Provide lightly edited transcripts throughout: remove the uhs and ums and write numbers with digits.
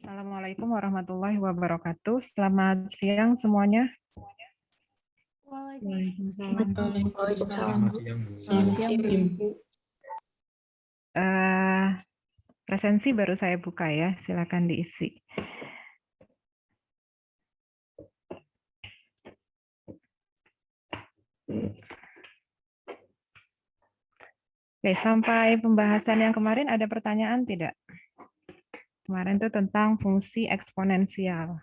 Assalamualaikum warahmatullahi wabarakatuh. Selamat siang semuanya. Waalaikumsalam. Selamat siang, Bu. Selamat siang, Bu. Presensi baru saya buka ya, silakan diisi. Oke, sampai pembahasan yang kemarin ada pertanyaan tidak? Kemarin itu tentang fungsi eksponensial.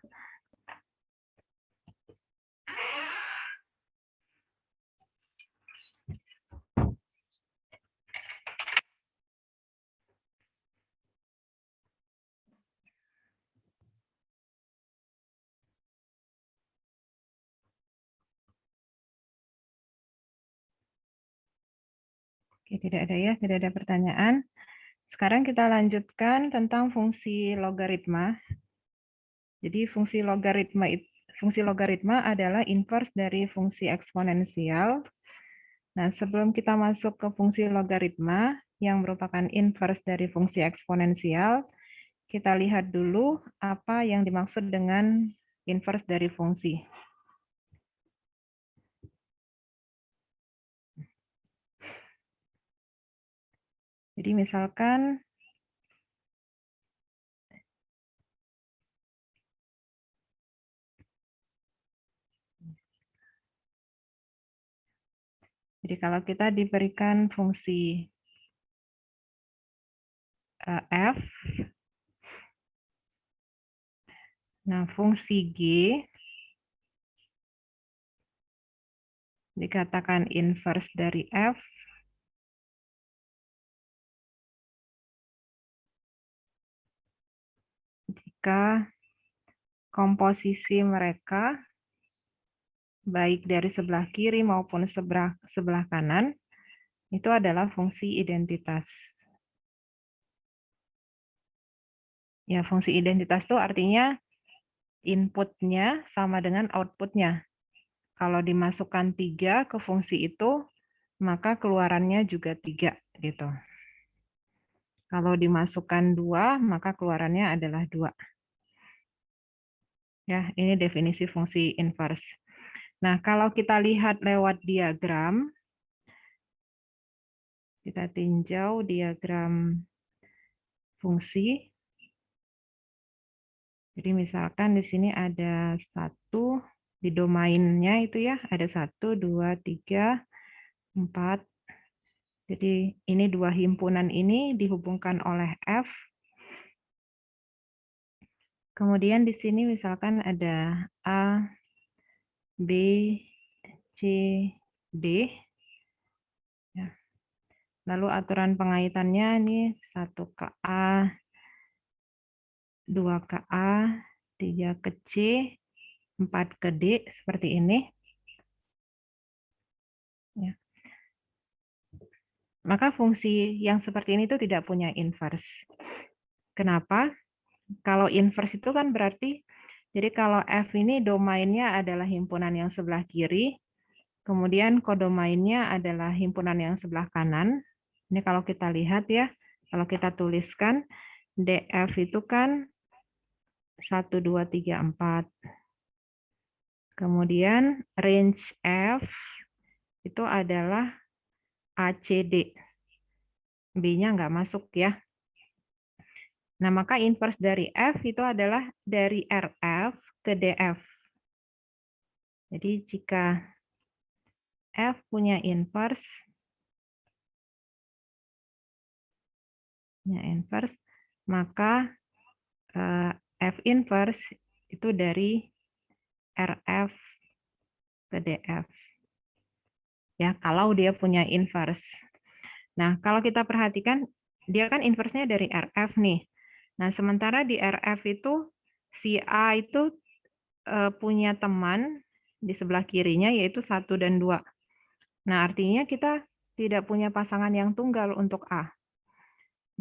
Oke, tidak ada ya, tidak ada pertanyaan. Sekarang kita lanjutkan tentang fungsi logaritma. Jadi fungsi logaritma adalah inverse dari fungsi eksponensial. Nah, sebelum kita masuk ke fungsi logaritma yang merupakan inverse dari fungsi eksponensial, kita lihat dulu apa yang dimaksud dengan inverse dari fungsi. Jadi misalkan kalau kita diberikan fungsi f, nah fungsi g dikatakan inverse dari f jika komposisi mereka baik dari sebelah kiri maupun sebelah kanan itu adalah fungsi identitas. Ya, fungsi identitas itu artinya inputnya sama dengan outputnya. Kalau dimasukkan 3 ke fungsi itu, maka keluarannya juga 3 gitu. Kalau dimasukkan 2, maka keluarannya adalah 2. Ya, ini definisi fungsi inverse. Nah, kalau kita lihat lewat diagram, kita tinjau diagram fungsi. Jadi misalkan di sini ada 1, di domainnya itu ya, ada 1, 2, 3, 4. Jadi ini 2 himpunan ini dihubungkan oleh F. Kemudian di sini misalkan ada A, B, C, D. Ya. Lalu aturan pengaitannya ini 1 ke A, 2 ke A, 3 ke C, 4 ke D, seperti ini. Ya. Maka fungsi yang seperti ini itu tidak punya inverse. Kenapa? Kalau inverse itu kan berarti, jadi kalau F ini domainnya adalah himpunan yang sebelah kiri, kemudian kodomainnya adalah himpunan yang sebelah kanan. Ini kalau kita lihat ya, kalau kita tuliskan, DF itu kan 1, 2, 3, 4. Kemudian range F itu adalah ACD. B-nya nggak masuk ya. Nah, maka inverse dari F itu adalah dari RF ke DF. Jadi jika F punya inverse, maka F inverse itu dari RF ke DF. Ya, kalau dia punya inverse. Nah, kalau kita perhatikan, dia kan inverse-nya dari RF nih. Nah, sementara di RF itu, si A itu punya teman di sebelah kirinya, yaitu 1 dan 2. Nah, artinya kita tidak punya pasangan yang tunggal untuk A.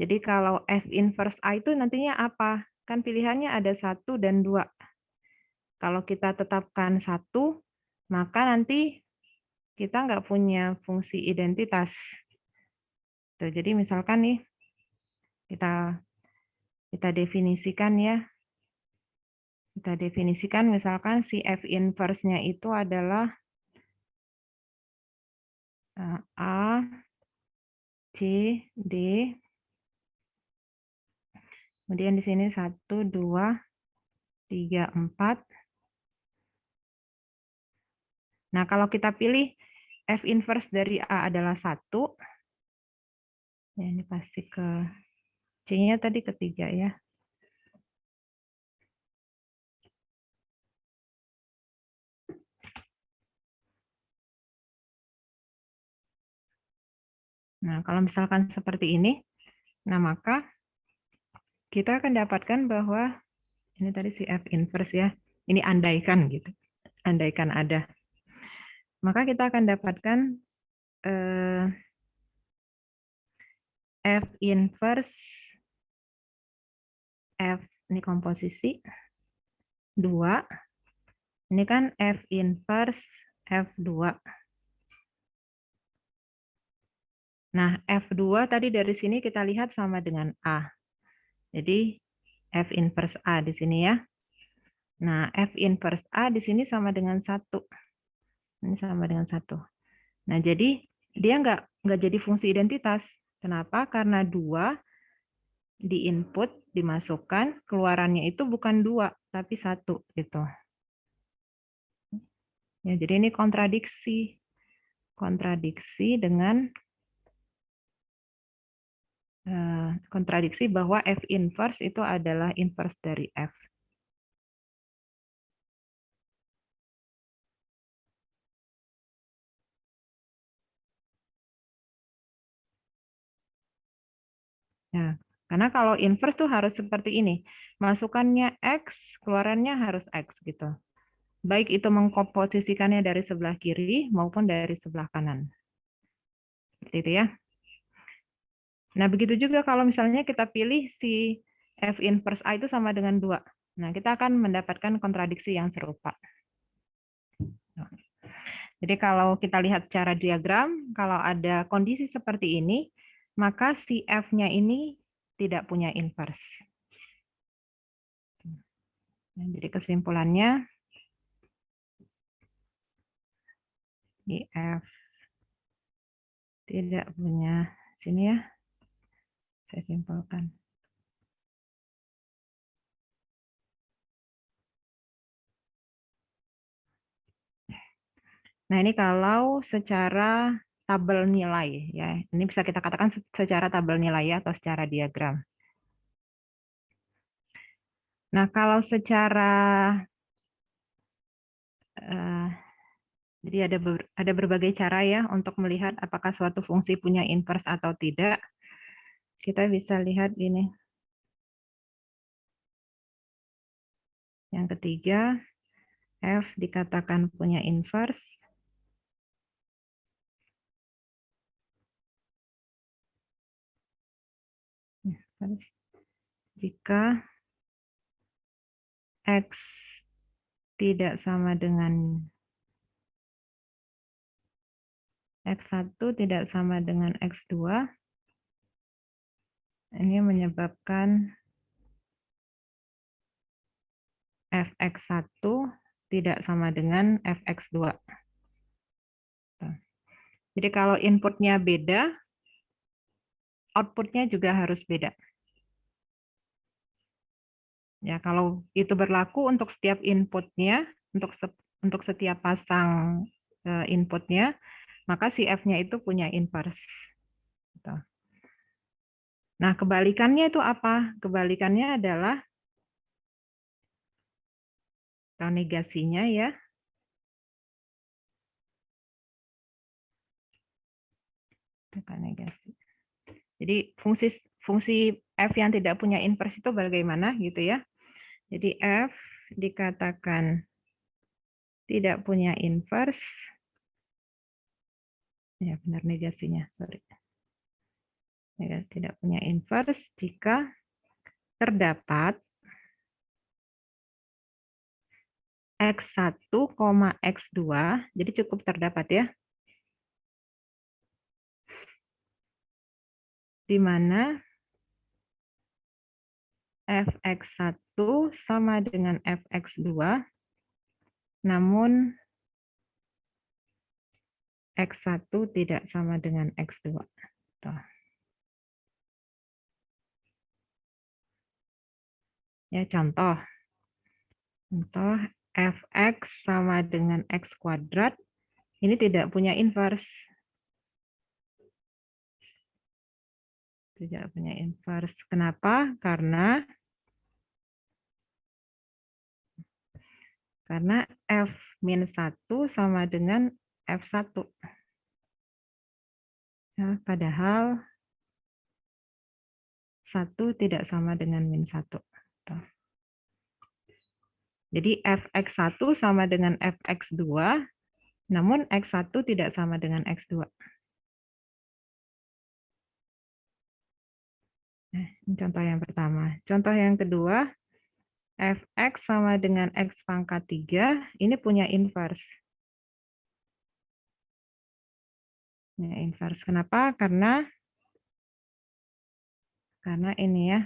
Jadi kalau F inverse A itu nantinya apa? Kan pilihannya ada 1 dan 2. Kalau kita tetapkan 1, maka nanti kita nggak punya fungsi identitas. Tuh, jadi misalkan nih, kita definisikan ya. Kita definisikan misalkan si F inverse-nya itu adalah A, C, D. Kemudian di sini 1, 2, 3, 4. Nah, kalau kita pilih F inverse dari A adalah 1, ya ini pasti ke C-nya tadi ketiga ya. Nah, kalau misalkan seperti ini, nah maka kita akan dapatkan bahwa ini tadi si F inverse ya. Ini andaikan gitu. Andaikan ada. Maka kita akan dapatkan F inverse F ini komposisi 2. Ini kan F inverse F2. Nah, F2 tadi dari sini kita lihat sama dengan A. Jadi F inverse A di sini ya. Nah, F inverse A di sini sama dengan 1. Ini sama dengan 1. Nah, jadi dia nggak jadi fungsi identitas. Kenapa? Karena 2 di input dimasukkan, keluarannya itu bukan 2, tapi 1. Gitu. Ya, jadi ini kontradiksi. Kontradiksi dengan kontradiksi bahwa F inverse itu adalah inverse dari F. Ya, karena kalau inverse tuh harus seperti ini. Masukannya X, keluarannya harus X gitu. Baik itu mengkomposisikannya dari sebelah kiri maupun dari sebelah kanan. Seperti itu ya. Nah, begitu juga kalau misalnya kita pilih si F inverse A itu sama dengan 2. Nah, kita akan mendapatkan kontradiksi yang serupa. Jadi kalau kita lihat cara diagram, kalau ada kondisi seperti ini, maka si F-nya ini tidak punya inverse. Nah, jadi kesimpulannya, F tidak punya, sini ya, saya simpulkan. Nah, ini kalau secara tabel nilai ya. Ini bisa kita katakan secara tabel nilai ya, atau secara diagram. Nah, kalau secara jadi ada berbagai cara ya untuk melihat apakah suatu fungsi punya inverse atau tidak. Kita bisa lihat ini. Yang ketiga, F dikatakan punya inverse jika X tidak sama dengan X1 tidak sama dengan X2. Ini menyebabkan Fx1 tidak sama dengan Fx2. Jadi kalau inputnya beda, outputnya juga harus beda. Ya, kalau itu berlaku untuk setiap inputnya, untuk setiap pasang inputnya, maka si F-nya itu punya inverse. Nah, kebalikannya itu apa? Kebalikannya adalah atau negasinya ya. Negasi. Jadi fungsi F yang tidak punya inverse itu bagaimana gitu ya. Jadi F dikatakan tidak punya inverse. Ya, benar negasinya, sorry. Ya, tidak punya inverse jika terdapat X1, X2, jadi cukup terdapat ya, di mana fx1 sama dengan fx2, namun x1 tidak sama dengan x2. Tuh. Ya, contoh fx sama dengan x kuadrat, ini tidak punya inverse. Tidak punya inverse. Kenapa? Karena f-1 sama dengan f1. Ya, padahal 1 tidak sama dengan -1. Jadi fx1 sama dengan fx2, namun x1 tidak sama dengan x2. Ini contoh yang pertama. Contoh yang kedua, fx sama dengan x pangkat 3, ini punya inverse. Ya, inverse. Kenapa? Karena ini ya.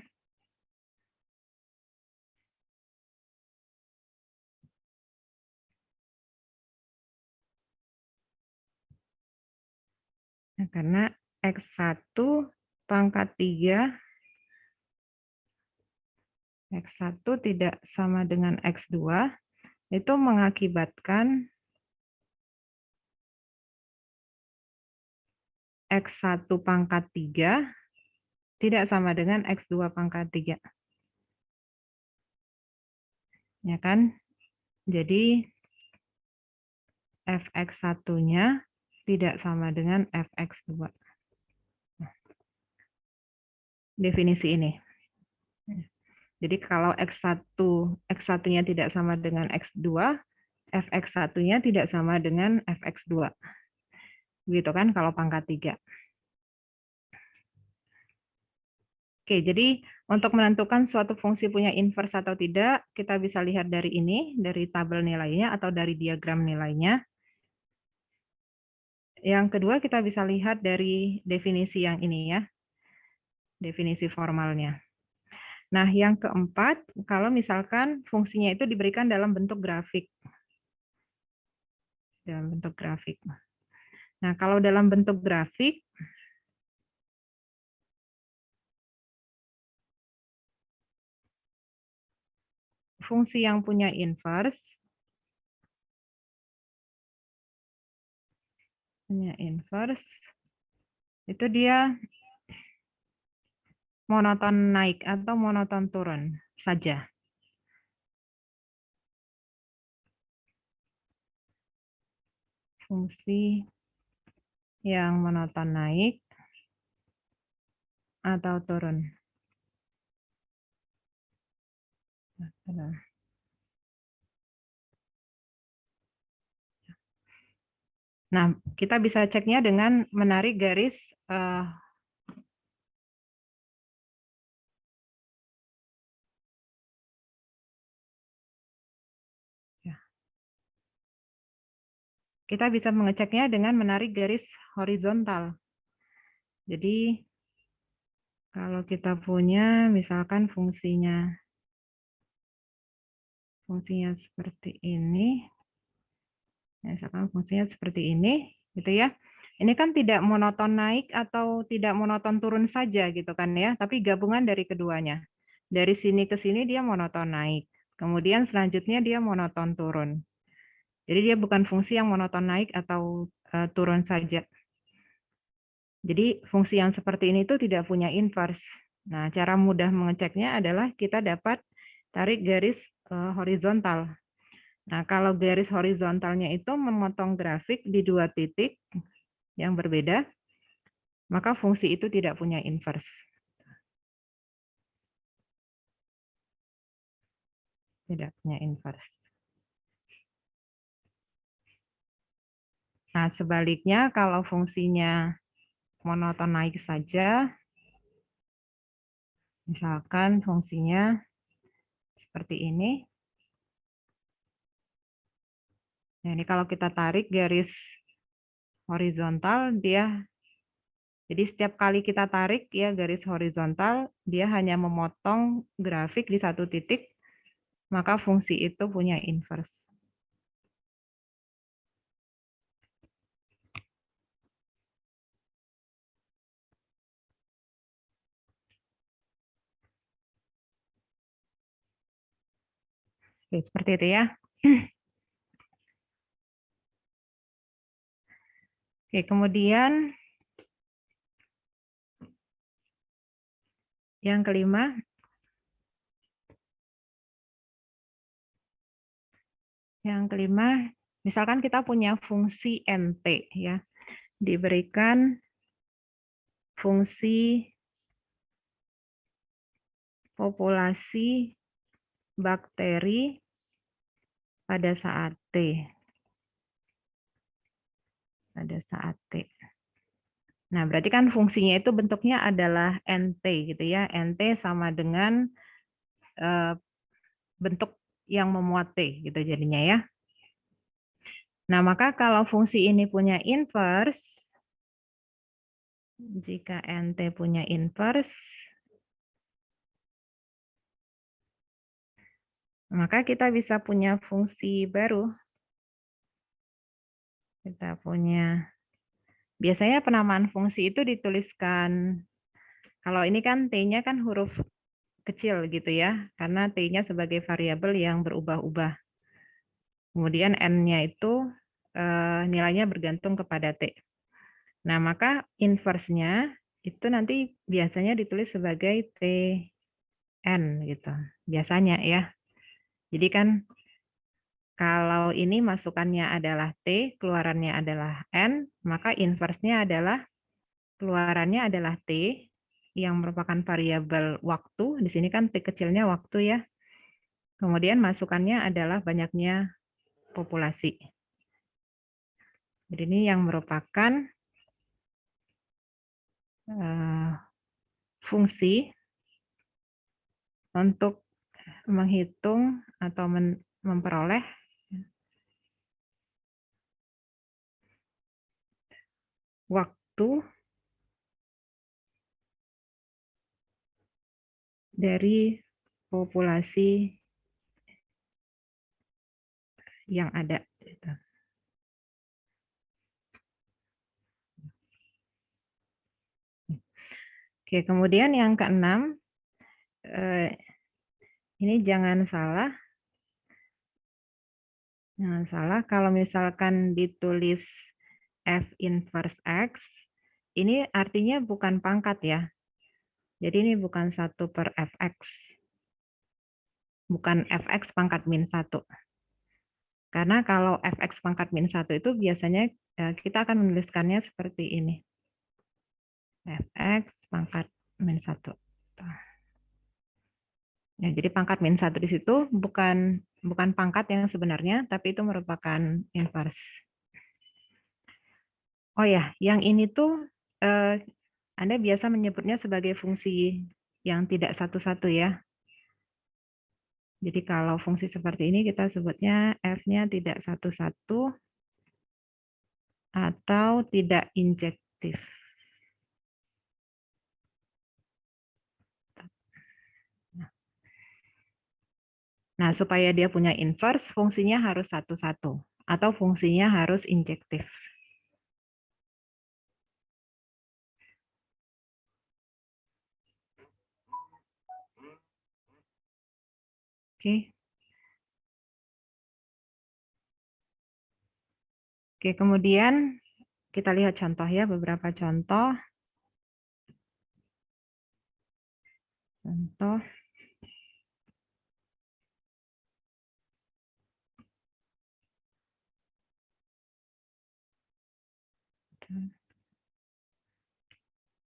Nah, karena x1 pangkat 3, x1 tidak sama dengan x2, itu mengakibatkan x1 pangkat 3 tidak sama dengan x2 pangkat 3. Ya kan? Jadi fx1-nya tidak sama dengan fx2. Definisi ini. Jadi kalau x1-nya tidak sama dengan x2, fx1-nya tidak sama dengan fx2. Gitu kan kalau pangkat 3. Oke, jadi untuk menentukan suatu fungsi punya inverse atau tidak, kita bisa lihat dari ini, dari tabel nilainya atau dari diagram nilainya. Yang kedua, kita bisa lihat dari definisi yang ini ya, definisi formalnya. Nah, yang keempat, kalau misalkan fungsinya itu diberikan dalam bentuk grafik. Dalam bentuk grafik. Nah, kalau dalam bentuk grafik, fungsi yang punya inverse itu dia monoton naik atau monoton turun saja. Fungsi yang monoton naik atau turun. Nah, kita bisa ceknya dengan menarik garis kita bisa mengeceknya dengan menarik garis horizontal. Jadi kalau kita punya misalkan fungsinya seperti ini, misalkan fungsinya seperti ini, gitu ya. Ini kan tidak monoton naik atau tidak monoton turun saja gitu kan ya, tapi gabungan dari keduanya. Dari sini ke sini dia monoton naik, kemudian selanjutnya dia monoton turun. Jadi dia bukan fungsi yang monoton naik atau turun saja. Jadi fungsi yang seperti ini itu tidak punya inverse. Nah, cara mudah mengeceknya adalah kita dapat tarik garis horizontal. Nah, kalau garis horizontalnya itu memotong grafik di 2 titik yang berbeda, maka fungsi itu tidak punya inverse. Tidak punya inverse. Nah, sebaliknya kalau fungsinya monoton naik saja, misalkan fungsinya seperti ini. Nah, ini kalau kita tarik garis horizontal, dia Jadi setiap kali kita tarik ya garis horizontal, dia hanya memotong grafik di satu titik, maka fungsi itu punya inverse. Oke, seperti itu ya. Oke, kemudian yang kelima, misalkan kita punya fungsi NT ya, diberikan fungsi populasi bakteri pada saat T. Nah, berarti kan fungsinya itu bentuknya adalah NT gitu ya. NT sama dengan bentuk yang memuat T gitu jadinya ya. Nah, maka kalau fungsi ini punya inverse, jika NT punya inverse, maka kita bisa punya fungsi baru. Kita punya, biasanya penamaan fungsi itu dituliskan, kalau ini kan T-nya kan huruf kecil gitu ya, karena T-nya sebagai variabel yang berubah-ubah. Kemudian N-nya itu nilainya bergantung kepada T. Nah, maka inverse-nya itu nanti biasanya ditulis sebagai Tn gitu. Biasanya ya. Jadi kan kalau ini masukannya adalah T, keluarannya adalah N, maka inverse-nya adalah keluarannya adalah T yang merupakan variabel waktu. Di sini kan T kecilnya waktu ya. Kemudian masukannya adalah banyaknya populasi. Jadi ini yang merupakan fungsi untuk menghitung atau memperoleh waktu dari populasi yang ada. Oke, kemudian yang keenam, ini jangan salah kalau misalkan ditulis F inverse X, ini artinya bukan pangkat ya. Jadi ini bukan 1/Fx. Bukan Fx pangkat min 1. Karena kalau Fx pangkat min 1 itu biasanya kita akan menuliskannya seperti ini. Fx pangkat min 1. Ya, jadi pangkat min 1 di situ bukan pangkat yang sebenarnya, tapi itu merupakan inverse. Oh ya, yang ini tuh Anda biasa menyebutnya sebagai fungsi yang tidak satu-satu ya. Jadi kalau fungsi seperti ini kita sebutnya F-nya tidak satu-satu atau tidak injektif. Nah, supaya dia punya inverse, fungsinya harus satu-satu atau fungsinya harus injektif. Oke. Oke, kemudian kita lihat contoh ya, beberapa contoh.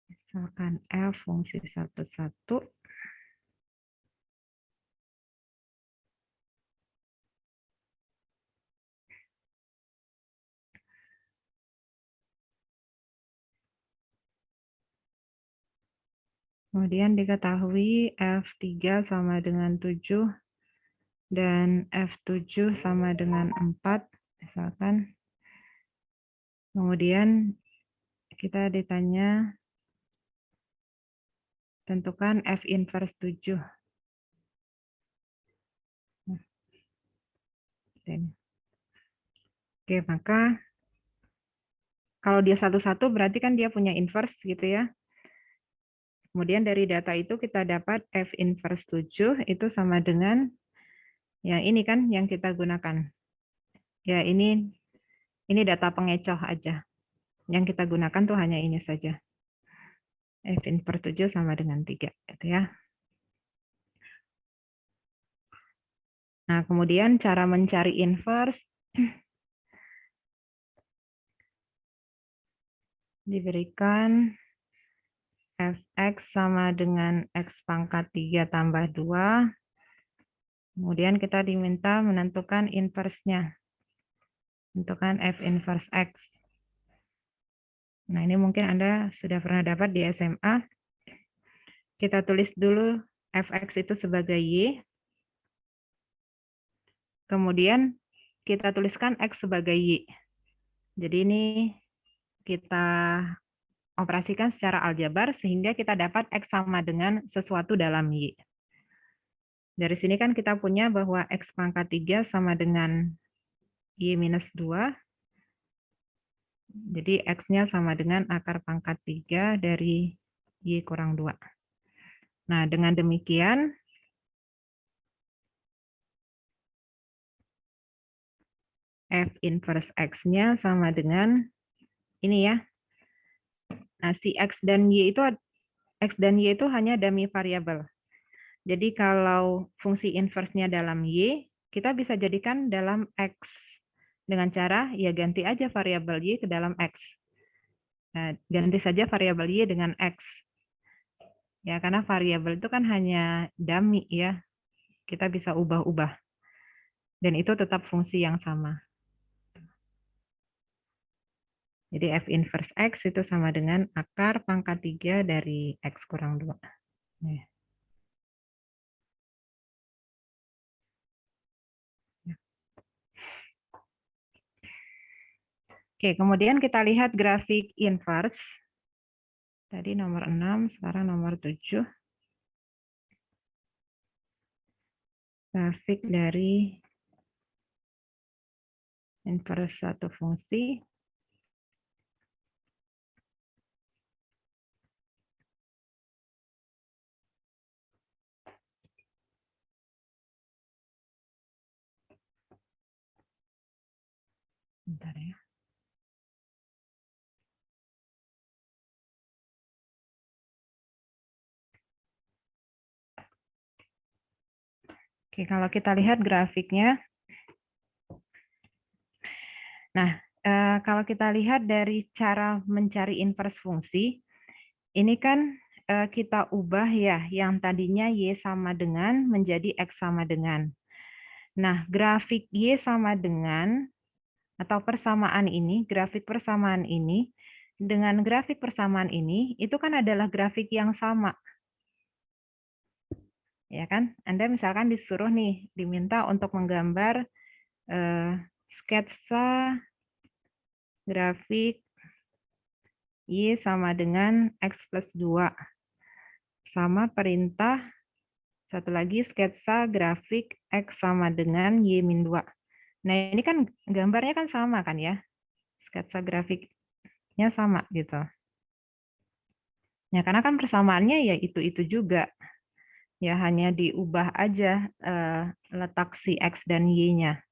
Misalkan F fungsi 1,1. Kemudian diketahui F3 sama dengan 7 dan F7 sama dengan 4 misalkan. Kemudian kita ditanya tentukan F inverse 7. Oke, maka kalau dia satu-satu berarti kan dia punya inverse gitu ya. Kemudian dari data itu kita dapat F inverse 7 itu sama dengan ya ini kan yang kita gunakan. Ya ini data pengecoh aja. Yang kita gunakan tuh hanya ini saja. F inverse 7 sama dengan 3 gitu ya. Nah, kemudian cara mencari inverse diberikan fx sama dengan x pangkat 3 tambah 2. Kemudian kita diminta menentukan inverse-nya. Tentukan f inverse x. Nah, ini mungkin Anda sudah pernah dapat di SMA. Kita tulis dulu fx itu sebagai y. Kemudian kita tuliskan x sebagai y. Jadi ini kita operasikan secara aljabar sehingga kita dapat x sama dengan sesuatu dalam y. Dari sini kan kita punya bahwa x pangkat 3 sama dengan y minus 2. Jadi x-nya sama dengan akar pangkat 3 dari y kurang 2. Nah, dengan demikian, f inverse x-nya sama dengan ini ya. Nah, si x dan y itu hanya dummy variabel. Jadi kalau fungsi inverse-nya dalam y, kita bisa jadikan dalam x. Dengan cara ya ganti aja variabel y ke dalam x. Nah, ganti saja variabel y dengan x. Ya, karena variabel itu kan hanya dummy ya. Kita bisa ubah-ubah. Dan itu tetap fungsi yang sama. Jadi f inverse x itu sama dengan akar pangkat 3 dari x kurang 2. Ya. Oke, kemudian kita lihat grafik inverse. Tadi nomor 6, sekarang nomor 7. Grafik dari inverse satu fungsi. Bentar ya. Oke, kalau kita lihat grafiknya. Nah, kalau kita lihat dari cara mencari inverse fungsi, ini kan kita ubah ya, yang tadinya Y sama dengan menjadi X sama dengan. Nah, grafik Y sama dengan, atau persamaan ini, grafik persamaan ini, dengan grafik persamaan ini, itu kan adalah grafik yang sama. Ya kan? Anda misalkan disuruh nih, diminta untuk menggambar sketsa grafik Y sama dengan X plus 2. Sama perintah, satu lagi sketsa grafik X sama dengan Y min 2. Nah ini kan gambarnya kan sama kan ya. Sketsa grafiknya sama gitu. Ya karena kan persamaannya ya itu-itu juga. Ya hanya diubah aja letak si X dan Y-nya.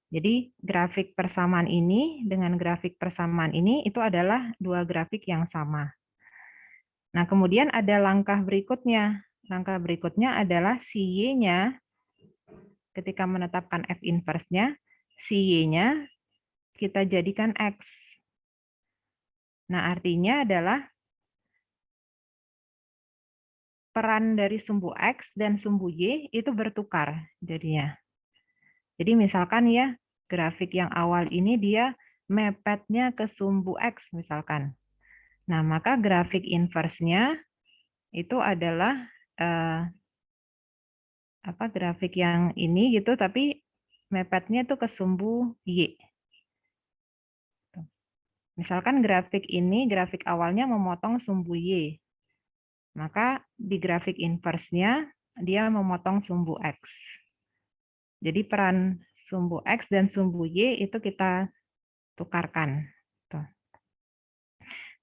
Jadi grafik persamaan ini dengan grafik persamaan ini itu adalah dua grafik yang sama. Nah, kemudian ada langkah berikutnya. Langkah berikutnya adalah si Y-nya, ketika menetapkan F inverse-nya, si Y-nya kita jadikan X. Nah, artinya adalah peran dari sumbu X dan sumbu Y itu bertukar jadinya. Jadi misalkan ya, grafik yang awal ini dia mepetnya ke sumbu X misalkan. Nah, maka grafik inverse-nya itu adalah grafik yang ini gitu, tapi mepetnya tuh ke sumbu Y. Misalkan grafik ini, grafik awalnya memotong sumbu Y. Maka di grafik inverse-nya dia memotong sumbu X. Jadi peran sumbu X dan sumbu Y itu kita tukarkan. Tuh.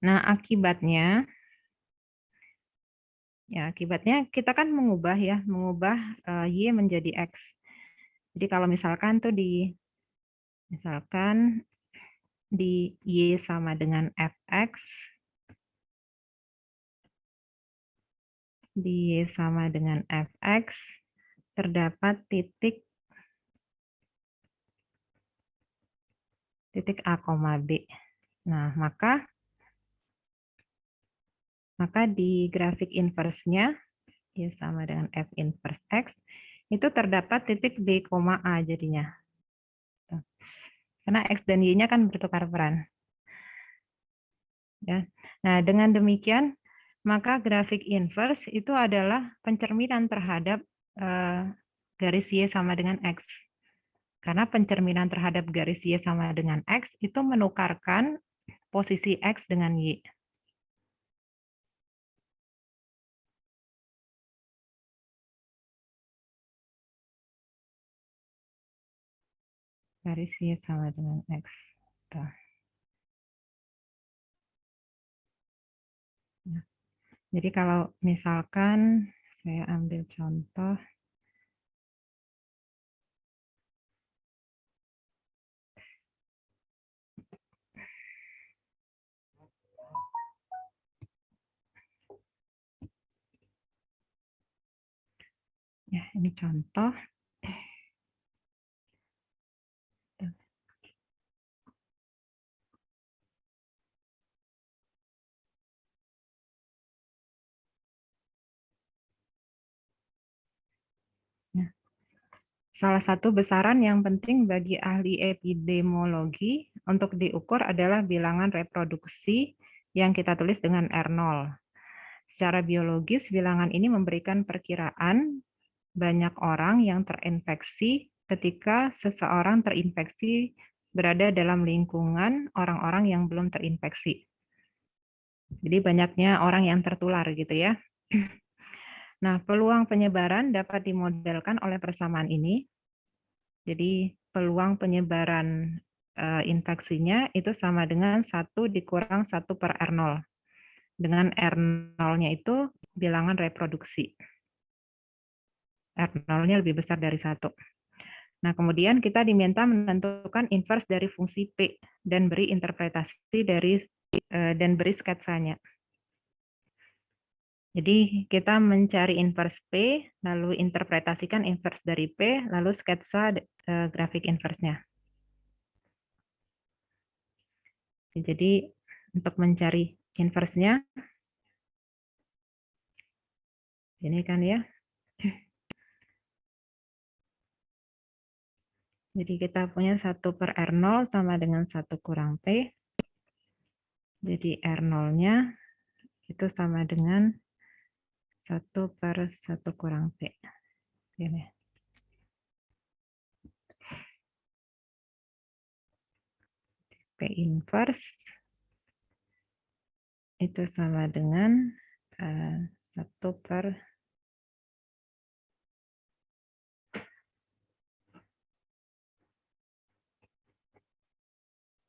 Nah, akibatnya kita kan mengubah Y menjadi X. Jadi kalau misalkan di Y sama dengan Fx, di Y sama dengan Fx, terdapat titik A, B. Nah, maka di grafik inverse-nya Y sama dengan F inverse X, itu terdapat titik B, A jadinya. Karena X dan Y-nya kan bertukar peran. Ya. Nah, dengan demikian, maka grafik inverse itu adalah pencerminan terhadap garis Y sama dengan X. Karena pencerminan terhadap garis Y sama dengan X itu menukarkan posisi X dengan Y. Garis Y sama dengan X. Tuh. Jadi kalau misalkan saya ambil contoh, ya ini contoh. Nah, salah satu besaran yang penting bagi ahli epidemiologi untuk diukur adalah bilangan reproduksi yang kita tulis dengan R0. Secara biologis, bilangan ini memberikan perkiraan banyak orang yang terinfeksi ketika seseorang terinfeksi berada dalam lingkungan orang-orang yang belum terinfeksi. Jadi banyaknya orang yang tertular gitu ya. Nah, peluang penyebaran dapat dimodelkan oleh persamaan ini. Jadi peluang penyebaran infeksinya itu sama dengan 1 dikurang 1 per R0. Dengan R0-nya itu bilangan reproduksi. R0-nya lebih besar dari 1. Nah, kemudian kita diminta menentukan inverse dari fungsi P dan beri interpretasi dan beri sketsanya. Jadi kita mencari inverse P, lalu interpretasikan inverse dari P, lalu sketsa grafik inverse-nya. Jadi untuk mencari inverse-nya, ini kan ya. Jadi kita punya 1 per R0 sama dengan 1 kurang P. Jadi R0-nya itu sama dengan 1 per 1 kurang P. Ini. P inverse itu sama dengan 1 per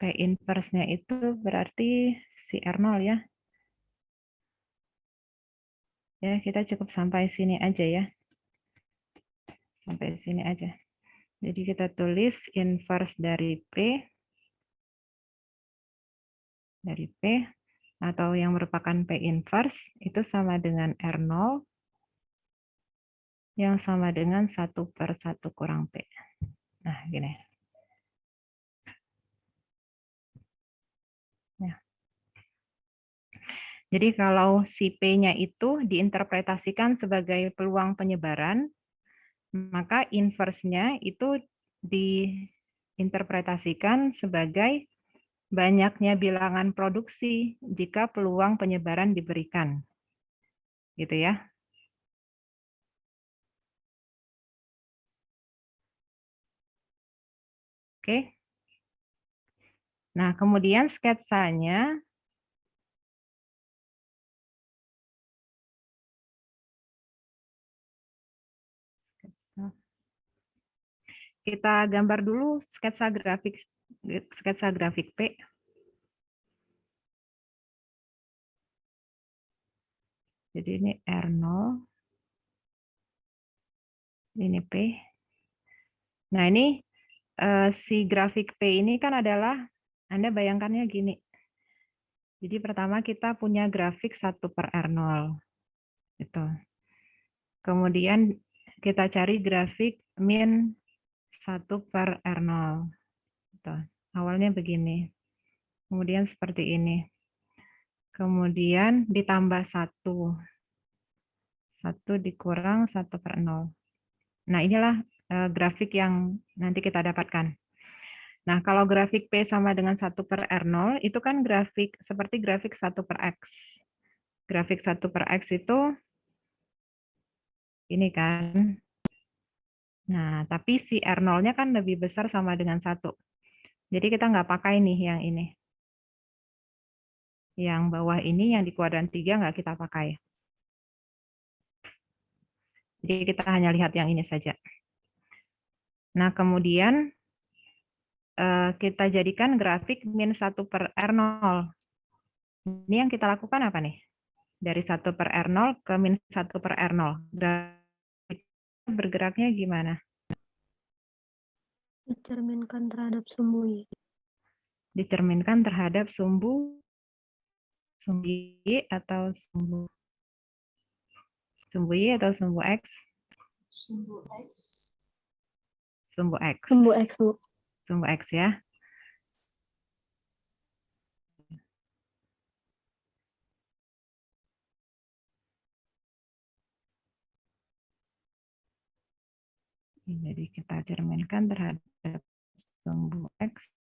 P inverse-nya itu berarti si R0 ya. Ya, kita cukup sampai sini aja ya. Sampai sini aja. Jadi kita tulis inverse dari P atau yang merupakan P inverse itu sama dengan R0 yang sama dengan 1 per 1 kurang P. Nah, gini. Ya. Jadi kalau si P-nya itu diinterpretasikan sebagai peluang penyebaran, maka inverse-nya itu diinterpretasikan sebagai banyaknya bilangan produksi jika peluang penyebaran diberikan. Gitu ya. Oke. Nah, kemudian sketsanya Kita gambar dulu sketsa grafik P. Jadi ini R0, ini P. Nah ini si grafik P ini kan adalah, Anda bayangkannya gini. Jadi pertama kita punya grafik 1/R0. Gitu. Kemudian kita cari grafik min 1/R0. Gitu. Awalnya begini. Kemudian seperti ini. Kemudian ditambah 1. 1 dikurang 1/0. Nah inilah grafik yang nanti kita dapatkan. Nah, kalau grafik P sama dengan 1/R0, itu kan grafik seperti grafik 1/X. Grafik 1/X itu ini kan. Nah, tapi si R0-nya kan lebih besar sama dengan 1. Jadi kita nggak pakai nih yang ini. Yang bawah ini, yang di kuadran 3 nggak kita pakai. Jadi kita hanya lihat yang ini saja. Nah, kemudian kita jadikan grafik min 1/R0. Ini yang kita lakukan apa nih? Dari 1/R0 ke min 1/R0. Grafik bergeraknya gimana? Dicerminkan terhadap sumbu Y. Dicerminkan terhadap sumbu Y atau sumbu Y atau sumbu X? Sumbu X. Sumbu X. Sumbu X, Bu. Sumbu X ya. Jadi kita cerminkan terhadap sumbu X.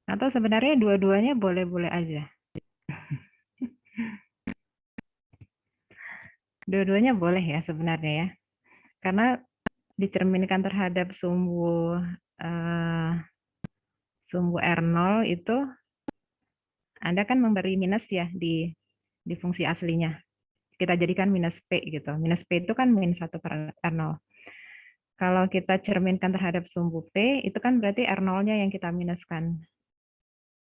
Atau sebenarnya dua-duanya boleh-boleh aja. Dua-duanya boleh ya sebenarnya ya. Karena dicerminkan terhadap sumbu R0 itu Anda kan memberi minus ya di fungsi aslinya. Kita jadikan minus P gitu. Minus P itu kan min 1/R0. Kalau kita cerminkan terhadap sumbu P, itu kan berarti R0-nya yang kita minuskan.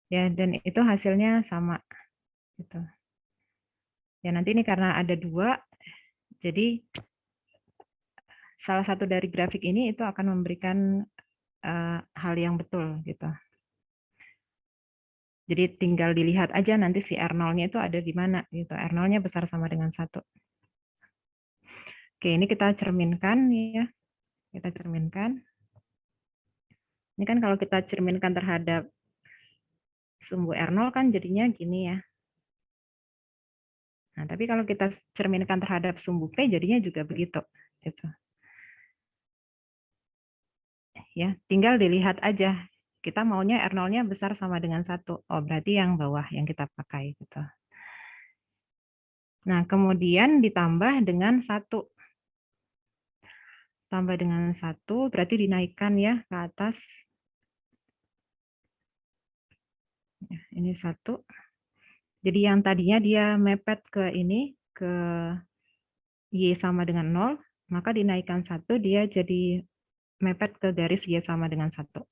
Ya, dan itu hasilnya sama. Gitu. Ya, nanti ini karena ada 2, jadi salah satu dari grafik ini itu akan memberikan hal yang betul. Gitu. Jadi tinggal dilihat aja nanti si R0-nya itu ada di mana. Gitu. R0-nya besar sama dengan 1. Oke, ini kita cerminkan ya. Kita cerminkan. Ini kan kalau kita cerminkan terhadap sumbu R0 kan jadinya gini ya. Nah, tapi kalau kita cerminkan terhadap sumbu P jadinya juga begitu. Gitu. Ya, tinggal dilihat aja. Kita maunya R0-nya besar sama dengan 1. Oh, berarti yang bawah yang kita pakai gitu. Nah, kemudian ditambah dengan 1. Tambah dengan 1 berarti dinaikkan ya ke atas. Ini 1. Jadi yang tadinya dia mepet ke ini, ke Y sama dengan 0, maka dinaikkan 1, dia jadi mepet ke garis Y sama dengan 1.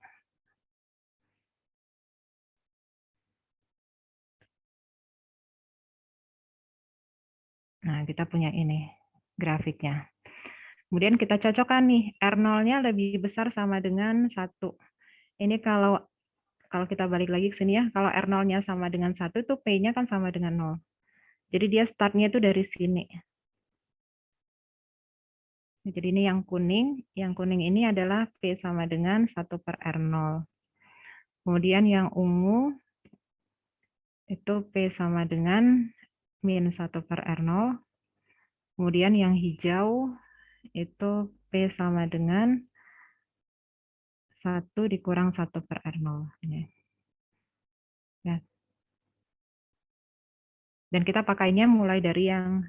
Nah, kita punya ini grafiknya. Kemudian kita cocokkan nih, R0-nya lebih besar sama dengan 1. Ini kalau kita balik lagi ke sini ya, kalau R0-nya sama dengan 1, itu P-nya kan sama dengan 0. Jadi dia start-nya itu dari sini. Jadi ini yang kuning ini adalah P sama dengan 1/R0. Kemudian yang ungu itu P sama dengan min 1/R0. Kemudian yang hijau itu P sama dengan 1 dikurang 1/R0. Ya. Dan kita pakainya mulai dari yang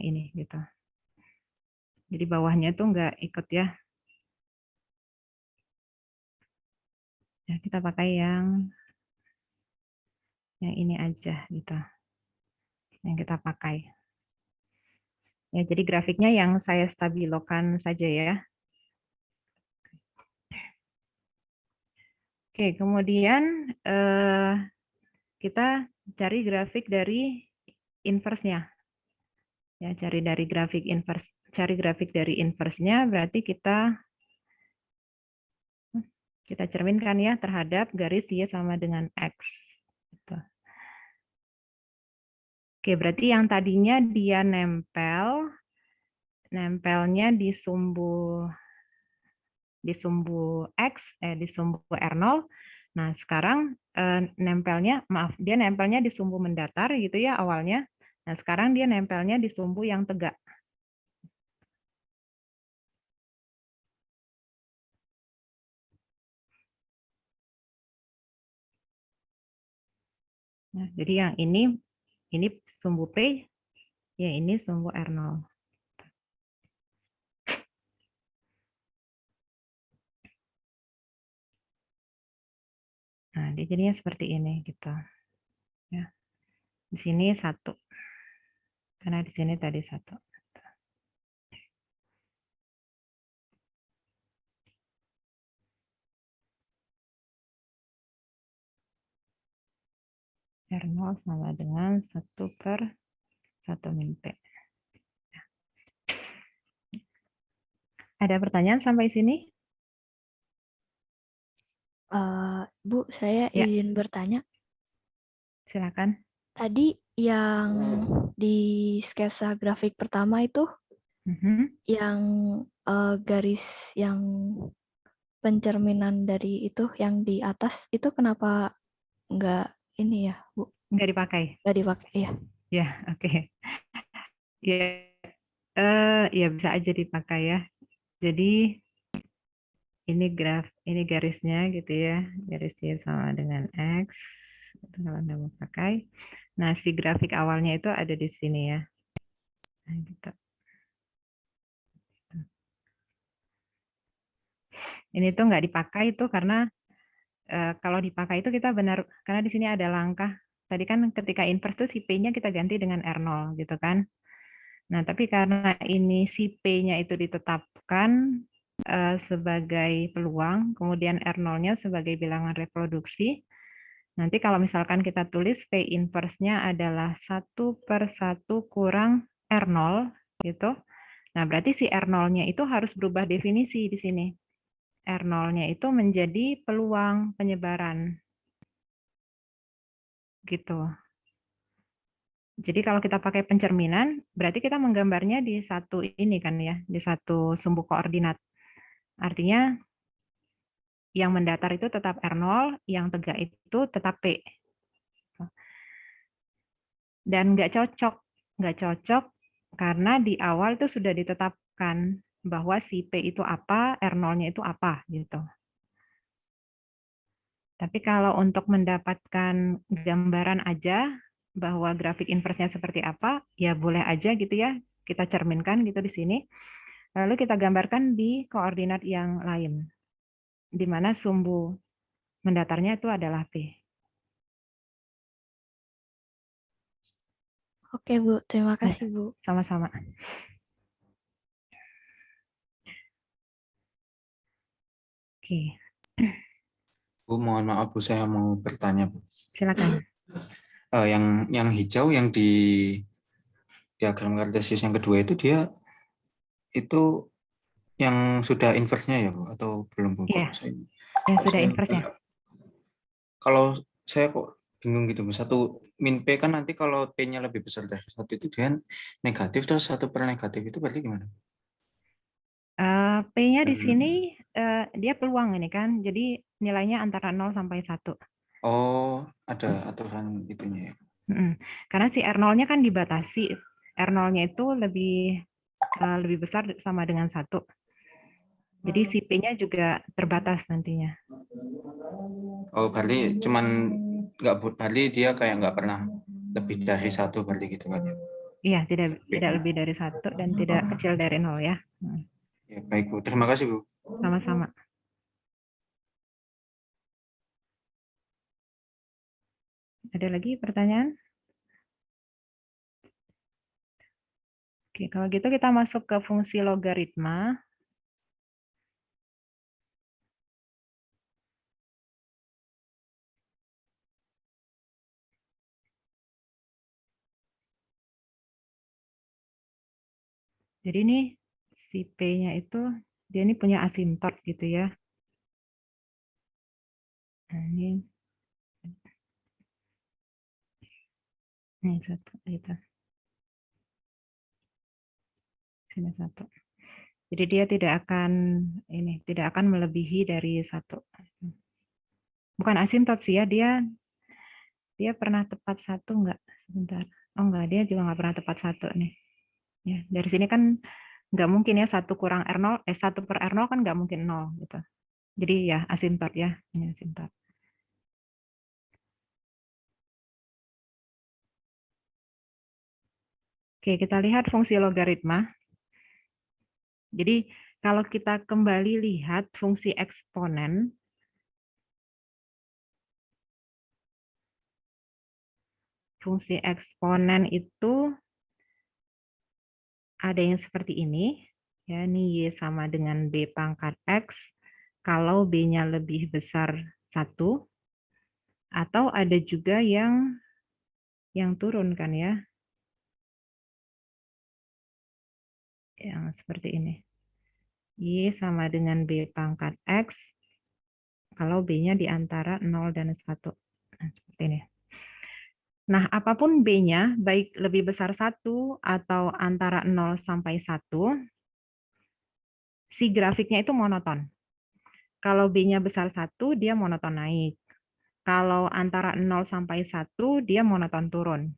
ini gitu. Jadi bawahnya itu nggak ikut ya. Ya, kita pakai yang ini aja gitu. Yang kita pakai. Ya, jadi grafiknya yang saya stabilokan saja ya. Oke, kemudian kita cari grafik dari inverse-nya. Ya, cari grafik dari inverse-nya berarti kita cerminkan ya terhadap garis Y sama dengan X. Gitu. Oke, berarti yang tadinya dia nempelnya di sumbu X, di sumbu R0. Nah, sekarang dia nempelnya di sumbu mendatar gitu ya awalnya. Nah, sekarang dia nempelnya di sumbu yang tegak. Nah, jadi yang ini sumbu P, ya ini sumbu R0. Nah, dia jadinya seperti ini gitu. Ya. Di sini 1. Karena di sini tadi 1. R0 sama dengan 1/1 min P. Ada pertanyaan sampai sini? Bu, saya Ya, izin bertanya. silakan. Tadi yang di sketsa grafik pertama itu, yang garis yang pencerminan dari itu yang di atas itu kenapa nggak ini ya, Bu? Nggak dipakai? Nggak dipakai ya? Ya, oke. Ya, ya bisa aja dipakai ya. Jadi ini garisnya gitu ya, garisnya sama dengan X. Itu kalau Anda mau pakai. Nah, si grafik awalnya itu ada di sini ya. Nah, gitu. Ini tuh nggak dipakai itu karena kalau dipakai itu kita benar, karena di sini ada langkah. Tadi kan ketika inverse tuh si P-nya kita ganti dengan R0 gitu kan. Nah, tapi karena ini si P-nya itu ditetapkan sebagai peluang, kemudian R0-nya sebagai bilangan reproduksi. Nanti kalau misalkan kita tulis P inverse-nya adalah 1/1 kurang R0, gitu. Nah, berarti si R0-nya itu harus berubah definisi di sini. R0-nya itu menjadi peluang penyebaran. Gitu. Jadi kalau kita pakai pencerminan, berarti kita menggambarnya di satu ini kan ya, di satu sumbu koordinat. Artinya yang mendatar itu tetap R0, yang tegak itu tetap P. Dan nggak cocok karena di awal itu sudah ditetapkan bahwa si P itu apa, R0-nya itu apa gitu. Tapi kalau untuk mendapatkan gambaran aja bahwa grafik inverse-nya seperti apa, ya boleh aja gitu ya, kita cerminkan gitu di sini. Lalu kita gambarkan di koordinat yang lain, di mana sumbu mendatarnya itu adalah P. Oke, Bu. Terima Ya, kasih, Bu. sama-sama. Oke, Bu, mohon maaf Bu, saya mau bertanya Bu. silakan. Yang hijau yang di diagram kartesius yang kedua itu dia itu yang sudah inverse-nya ya Bu atau belum Bu? Iya, yang sudah inverse-nya. Kalau saya kok bingung gitu Bu. 1 min P kan nanti kalau P-nya lebih besar dari 1 itu dia negatif, terus 1/negatif itu berarti gimana? P-nya di sini dia peluang ini kan, jadi nilainya antara 0 sampai 1. Oh, ada aturan itunya ya. Karena si R0-nya kan dibatasi. R0-nya itu lebih besar sama dengan 1. Jadi si P-nya juga terbatas nantinya. Oh, berarti cuman berarti dia kayak nggak pernah lebih dari 1 berarti gitu kan ya. Iya, tidak lebih dari 1 dan tidak kecil dari 0 ya. Ya, baik Bu. Terima kasih Bu. Sama-sama. Ada lagi pertanyaan? Oke, kalau gitu kita masuk ke fungsi logaritma. Jadi ini si P-nya itu, dia ini punya asimtot gitu ya. Nah, ini satu, gitu. Sini satu. Jadi dia tidak akan melebihi dari satu. Bukan asimtot sih ya, dia pernah tepat satu enggak? Sebentar. Oh enggak, dia juga enggak pernah tepat satu nih. Ya, dari sini kan enggak mungkin ya 1 kurang R0, 1 per R0 kan enggak mungkin 0 gitu. Jadi ya asimtot ya, ini asimtot. Oke, kita lihat fungsi logaritma. Jadi kalau kita kembali lihat fungsi eksponen, itu ada yang seperti ini, ya, ini Y sama dengan B pangkat X, kalau B-nya lebih besar 1, atau ada juga yang turun kan ya, yang seperti ini. Y sama dengan B pangkat X, kalau B-nya di antara 0 dan 1. Nah, seperti ini. Nah, apapun B-nya, baik lebih besar 1 atau antara 0 sampai 1, si grafiknya itu monoton. Kalau B-nya besar 1, dia monoton naik. Kalau antara 0 sampai 1, dia monoton turun.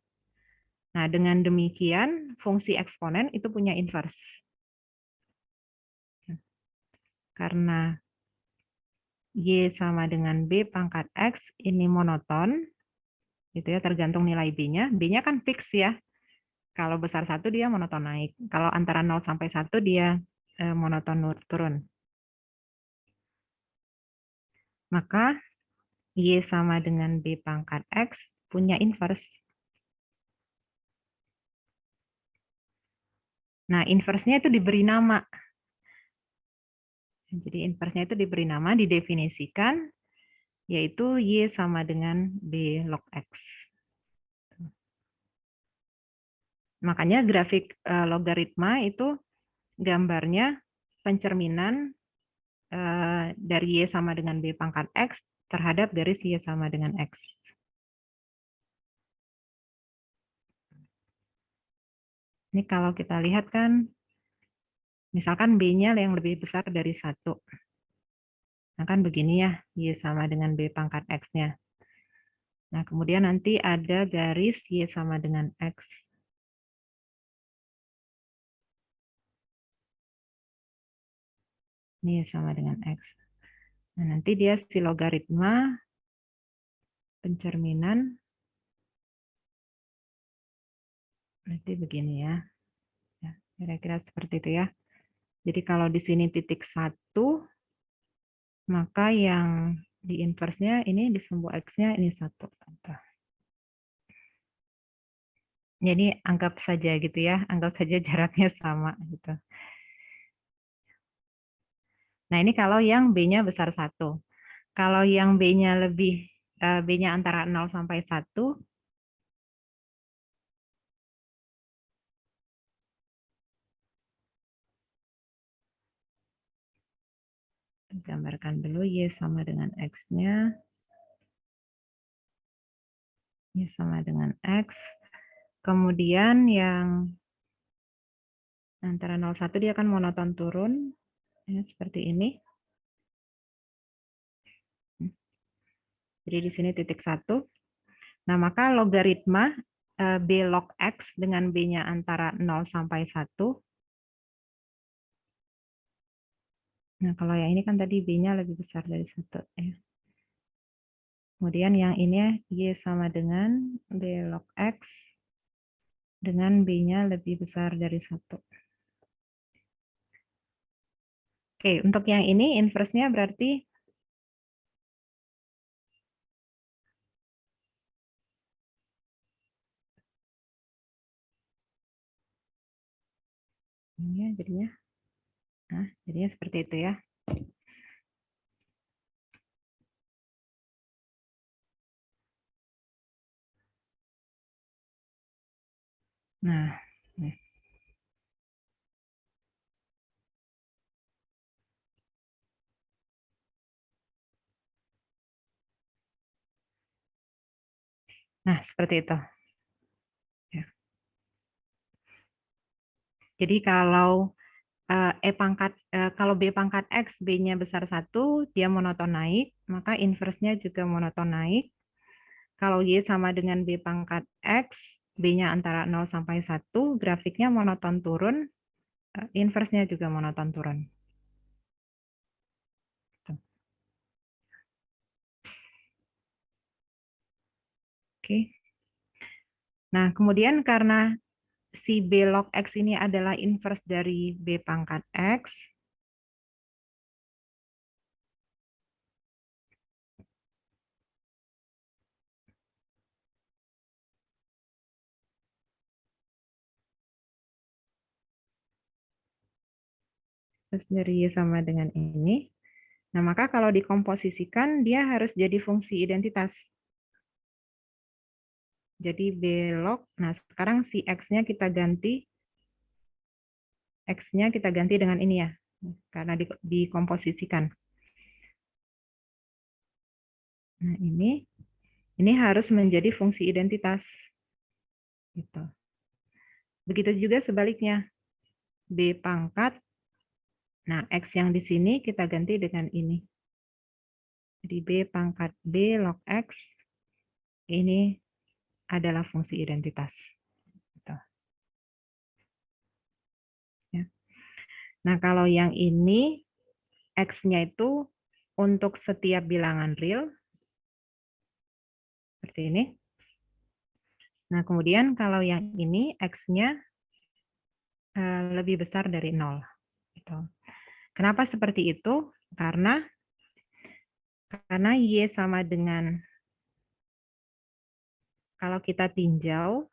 Nah, dengan demikian, fungsi eksponen itu punya inverse. Karena Y sama dengan B pangkat X, ini monoton, gitu ya, tergantung nilai B-nya. B-nya kan fix ya. Kalau besar 1, dia monoton naik. Kalau antara 0 sampai 1, dia monoton turun. Maka Y sama dengan B pangkat X punya inverse. Nah, inverse-nya itu diberi nama. Jadi inverse-nya itu diberi nama, didefinisikan, yaitu Y sama dengan B log X. Makanya grafik logaritma itu gambarnya pencerminan dari Y sama dengan B pangkat X terhadap garis Y sama dengan X. Ini kalau kita lihat kan, misalkan B-nya yang lebih besar dari 1. Nah kan begini ya, Y sama dengan B pangkat X-nya. Nah kemudian nanti ada garis Y sama dengan X. Ini sama dengan X. Nah, nanti dia si logaritma pencerminan berarti begini ya. Ya, kira-kira seperti itu ya. Jadi kalau di sini titik 1, maka yang di inverse-nya ini di sumbu X-nya ini 1. Jadi anggap saja gitu ya, anggap saja jaraknya sama gitu. Nah, ini kalau yang B-nya besar 1. Kalau yang B-nya B-nya antara 0 sampai 1, gambarkan dulu Y sama dengan X-nya. Y sama dengan X. Kemudian yang antara 0,1 dia akan monoton turun. Ya, seperti ini. Jadi di sini titik 1. Nah, maka logaritma B log X dengan B-nya antara 0 sampai 1. Nah, kalau yang ini kan tadi B-nya lebih besar dari 1. Ya. Kemudian yang ini Y sama dengan B log X dengan B-nya lebih besar dari 1. Oke, untuk yang ini inverse-nya berarti Ini jadinya. Nah, jadinya seperti itu ya. Nah, nih. Nah, seperti itu. Ya. Jadi kalau kalau B pangkat X, B-nya besar 1, dia monoton naik, maka inverse-nya juga monoton naik. Kalau Y sama dengan B pangkat X, B-nya antara 0 sampai 1, grafiknya monoton turun, inverse-nya juga monoton turun. Oke. Nah, kemudian karena si B log X ini adalah inverse dari B pangkat X, terus dari Y sama dengan ini, nah maka kalau dikomposisikan dia harus jadi fungsi identitas. Jadi B log, nah sekarang si X-nya kita ganti, X-nya kita ganti dengan ini ya, karena dikomposisikan. Nah ini harus menjadi fungsi identitas. Gitu. Begitu juga sebaliknya, B pangkat, nah X yang di sini kita ganti dengan ini. Jadi B pangkat B log X, ini adalah fungsi identitas. Gitu. Ya. Nah kalau yang ini, X-nya itu untuk setiap bilangan real, seperti ini. Nah kemudian kalau yang ini, X-nya lebih besar dari 0. Gitu. Kenapa seperti itu? Karena Y sama dengan, kalau kita tinjau,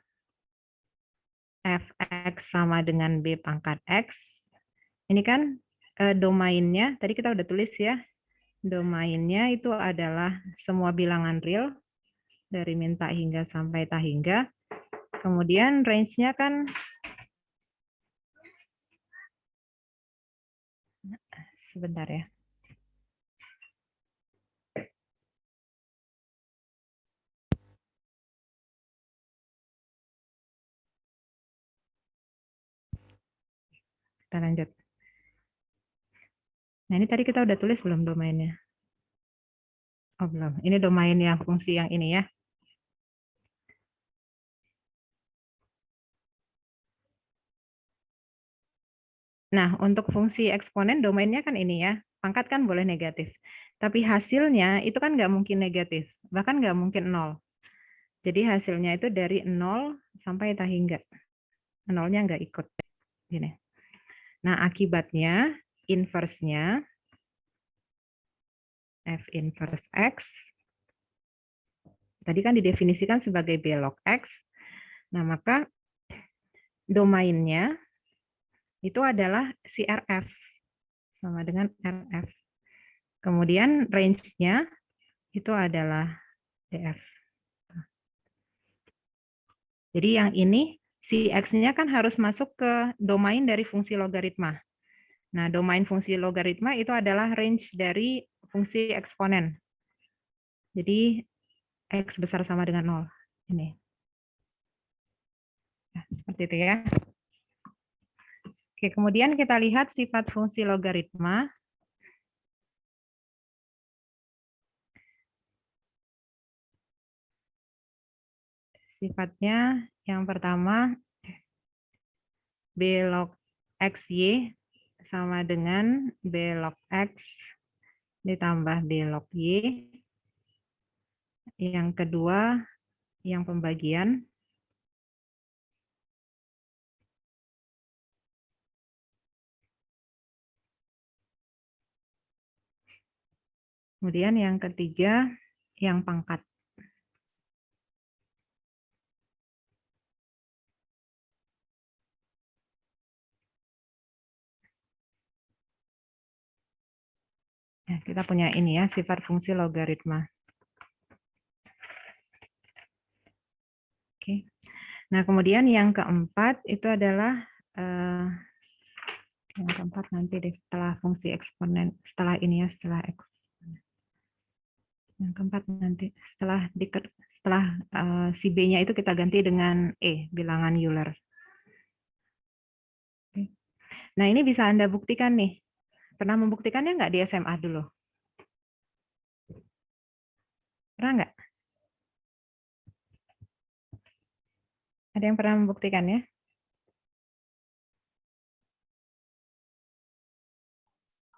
Fx sama dengan B pangkat X, ini kan domainnya, tadi kita udah tulis ya, domainnya itu adalah semua bilangan real, dari min tak hingga sampai tak hingga. Kemudian range-nya kan, sebentar ya. Kita lanjut. Nah ini tadi kita udah tulis belum domainnya? Oh belum, ini domain yang fungsi yang ini ya. Nah, untuk fungsi eksponen domainnya kan ini ya, pangkat kan boleh negatif. Tapi hasilnya itu kan nggak mungkin negatif, bahkan nggak mungkin 0. Jadi hasilnya itu dari 0 sampai tak hingga. 0-nya nggak ikut. Gini. Nah, akibatnya inverse-nya F inverse X, tadi kan didefinisikan sebagai B log X. Nah, maka domainnya itu adalah si RF, sama dengan RF. Kemudian range-nya itu adalah DF. Jadi yang ini, si X-nya kan harus masuk ke domain dari fungsi logaritma. Nah, domain fungsi logaritma itu adalah range dari fungsi eksponen. Jadi, X besar sama dengan 0. Ini. Nah, seperti itu ya. Oke, kemudian kita lihat sifat fungsi logaritma. Sifatnya yang pertama, B log XY sama dengan B log X ditambah B log Y. Yang kedua, yang pembagian. Kemudian yang ketiga, yang pangkat. Ya, kita punya ini ya, sifat fungsi logaritma. Oke. Nah, kemudian yang keempat itu adalah yang keempat nanti deh setelah fungsi eksponen, setelah ini ya, setelah eksponen. Yang keempat nanti setelah si B-nya itu kita ganti dengan E, bilangan Euler. Oke. Nah, ini bisa Anda buktikan nih. Pernah membuktikannya nggak di SMA dulu? Pernah nggak? Ada yang pernah membuktikannya?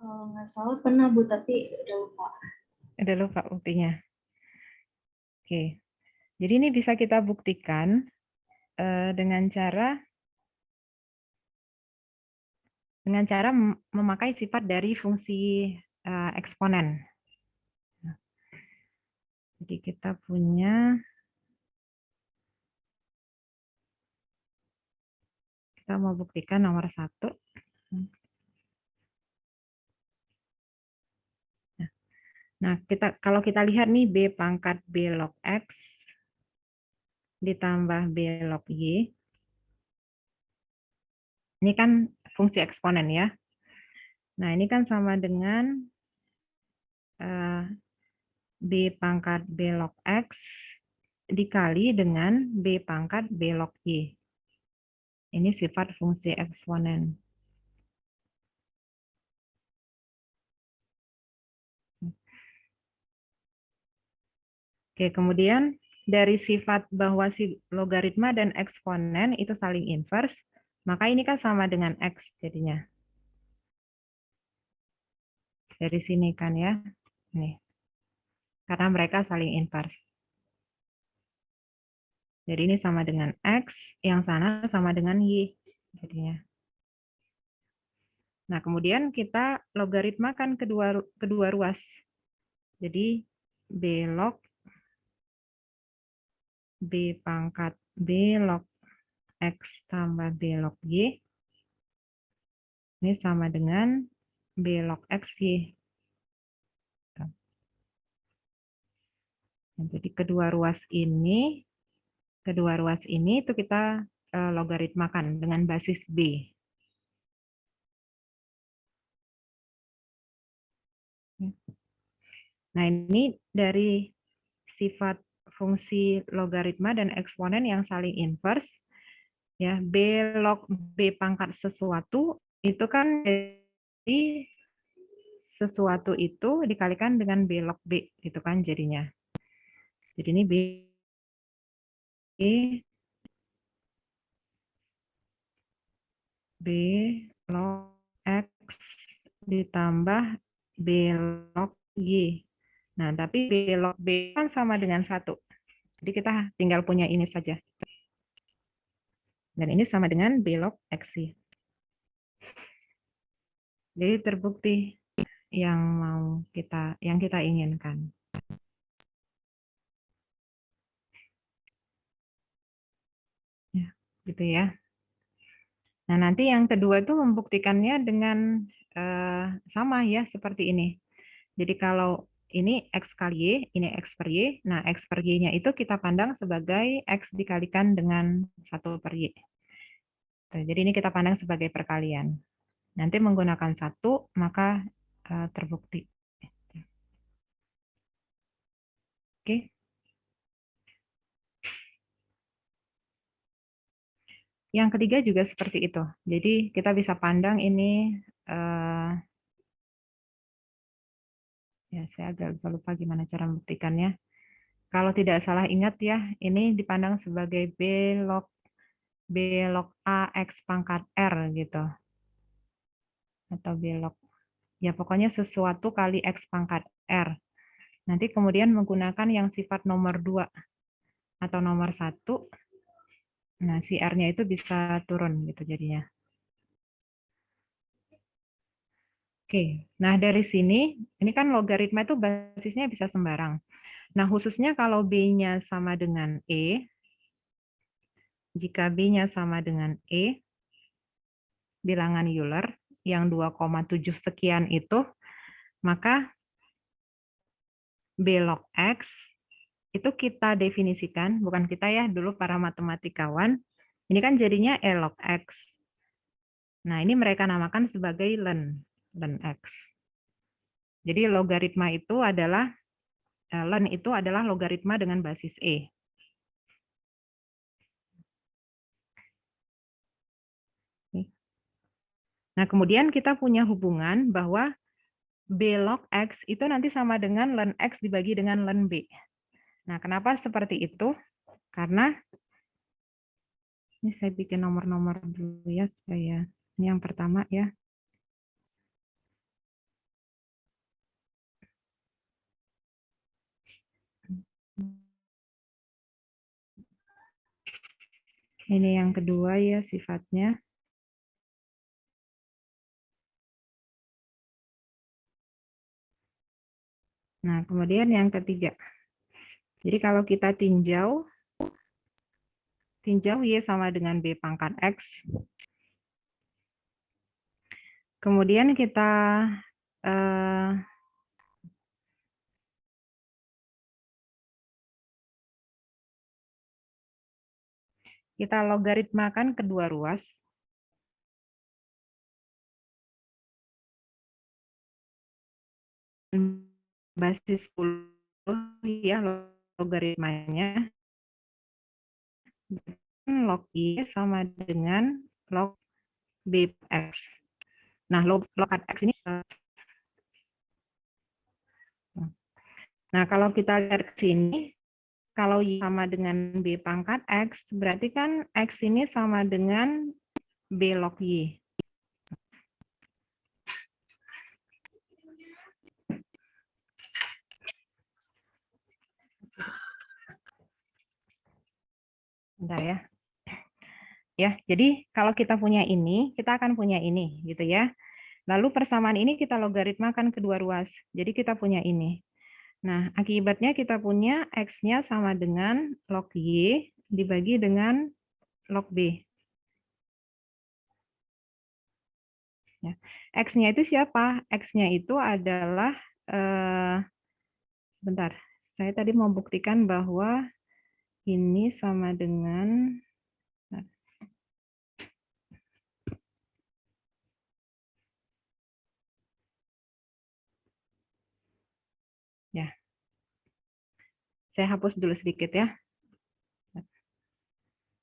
Kalau nggak salah pernah Bu, tapi udah lupa. Udah lupa buktinya. Oke. Jadi ini bisa kita buktikan dengan cara memakai sifat dari fungsi eksponen. Jadi kita mau buktikan nomor 1. Nah, kalau kita lihat nih B pangkat B log X ditambah B log Y. Ini kan fungsi eksponen ya. Nah, ini kan sama dengan B pangkat B log X dikali dengan B pangkat B log Y. Ini sifat fungsi eksponen. Oke, kemudian dari sifat bahwa si logaritma dan eksponen itu saling inverse, maka ini kan sama dengan X jadinya. Dari sini kan ya. Nih. Karena mereka saling inverse. Jadi ini sama dengan X, yang sana sama dengan Y jadinya. Nah, kemudian kita logaritmakan kedua ruas. Jadi B log B pangkat B log X tambah B log Y. Ini sama dengan B log XY. Jadi kedua ruas ini itu kita logaritmakan dengan basis B. Nah, ini dari sifat fungsi logaritma dan eksponen yang saling inverse. Ya, B log B pangkat sesuatu itu kan jadi sesuatu itu dikalikan dengan B log B gitu kan jadinya. Jadi ini B log X ditambah B log Y. Nah, tapi B log B kan sama dengan 1. Jadi kita tinggal punya ini saja. Dan ini sama dengan B log XY. Jadi terbukti yang kita inginkan. Ya, gitu ya. Nah, nanti yang kedua itu membuktikannya dengan sama ya, seperti ini. Jadi kalau ini X kali Y, ini X per Y. Nah, X per Y-nya itu kita pandang sebagai X dikalikan dengan 1 per Y. Jadi ini kita pandang sebagai perkalian. Nanti menggunakan 1, maka terbukti. Oke. Yang ketiga juga seperti itu. Jadi kita bisa pandang ini, ya saya agak lupa gimana cara membuktikannya. Kalau tidak salah ingat ya, ini dipandang sebagai B log A X pangkat R gitu. Atau B log, ya pokoknya sesuatu kali X pangkat R. Nanti kemudian menggunakan yang sifat nomor 2 atau nomor 1, nah si R-nya itu bisa turun gitu jadinya. Oke, nah dari sini, ini kan logaritma itu basisnya bisa sembarang. Nah khususnya kalau B-nya sama dengan E, jika B-nya sama dengan E, bilangan Euler, yang 2,7 sekian itu, maka B log X itu kita definisikan, bukan kita ya, dulu para matematikawan, ini kan jadinya E log X. Nah, ini mereka namakan sebagai ln X. Jadi logaritma itu adalah, ln itu adalah logaritma dengan basis E. Nah, kemudian kita punya hubungan bahwa B log X itu nanti sama dengan ln X dibagi dengan ln B. Nah, kenapa seperti itu? Karena, ini saya bikin nomor-nomor dulu ya, supaya ini yang pertama ya. Ini yang kedua ya sifatnya. Nah, kemudian yang ketiga. Jadi kalau kita tinjau Y sama dengan B pangkat X. Kemudian kita logaritmakan kedua ruas. Basis 10 ya logaritmanya. Log Y sama dengan log BX. Nah, log X ini. Nah, kalau kita lihat ke sini, kalau Y sama dengan B pangkat X, berarti kan X ini sama dengan B log Y. Bentar ya. Ya, jadi kalau kita punya ini, kita akan punya ini, gitu ya. Lalu persamaan ini kita logaritmakan kedua ruas. Jadi kita punya ini. Nah, akibatnya kita punya X-nya sama dengan log Y dibagi dengan log B. Ya. X-nya itu siapa? X-nya itu adalah, sebentar, saya tadi mau buktikan bahwa ini sama dengan, ya, saya hapus dulu sedikit ya.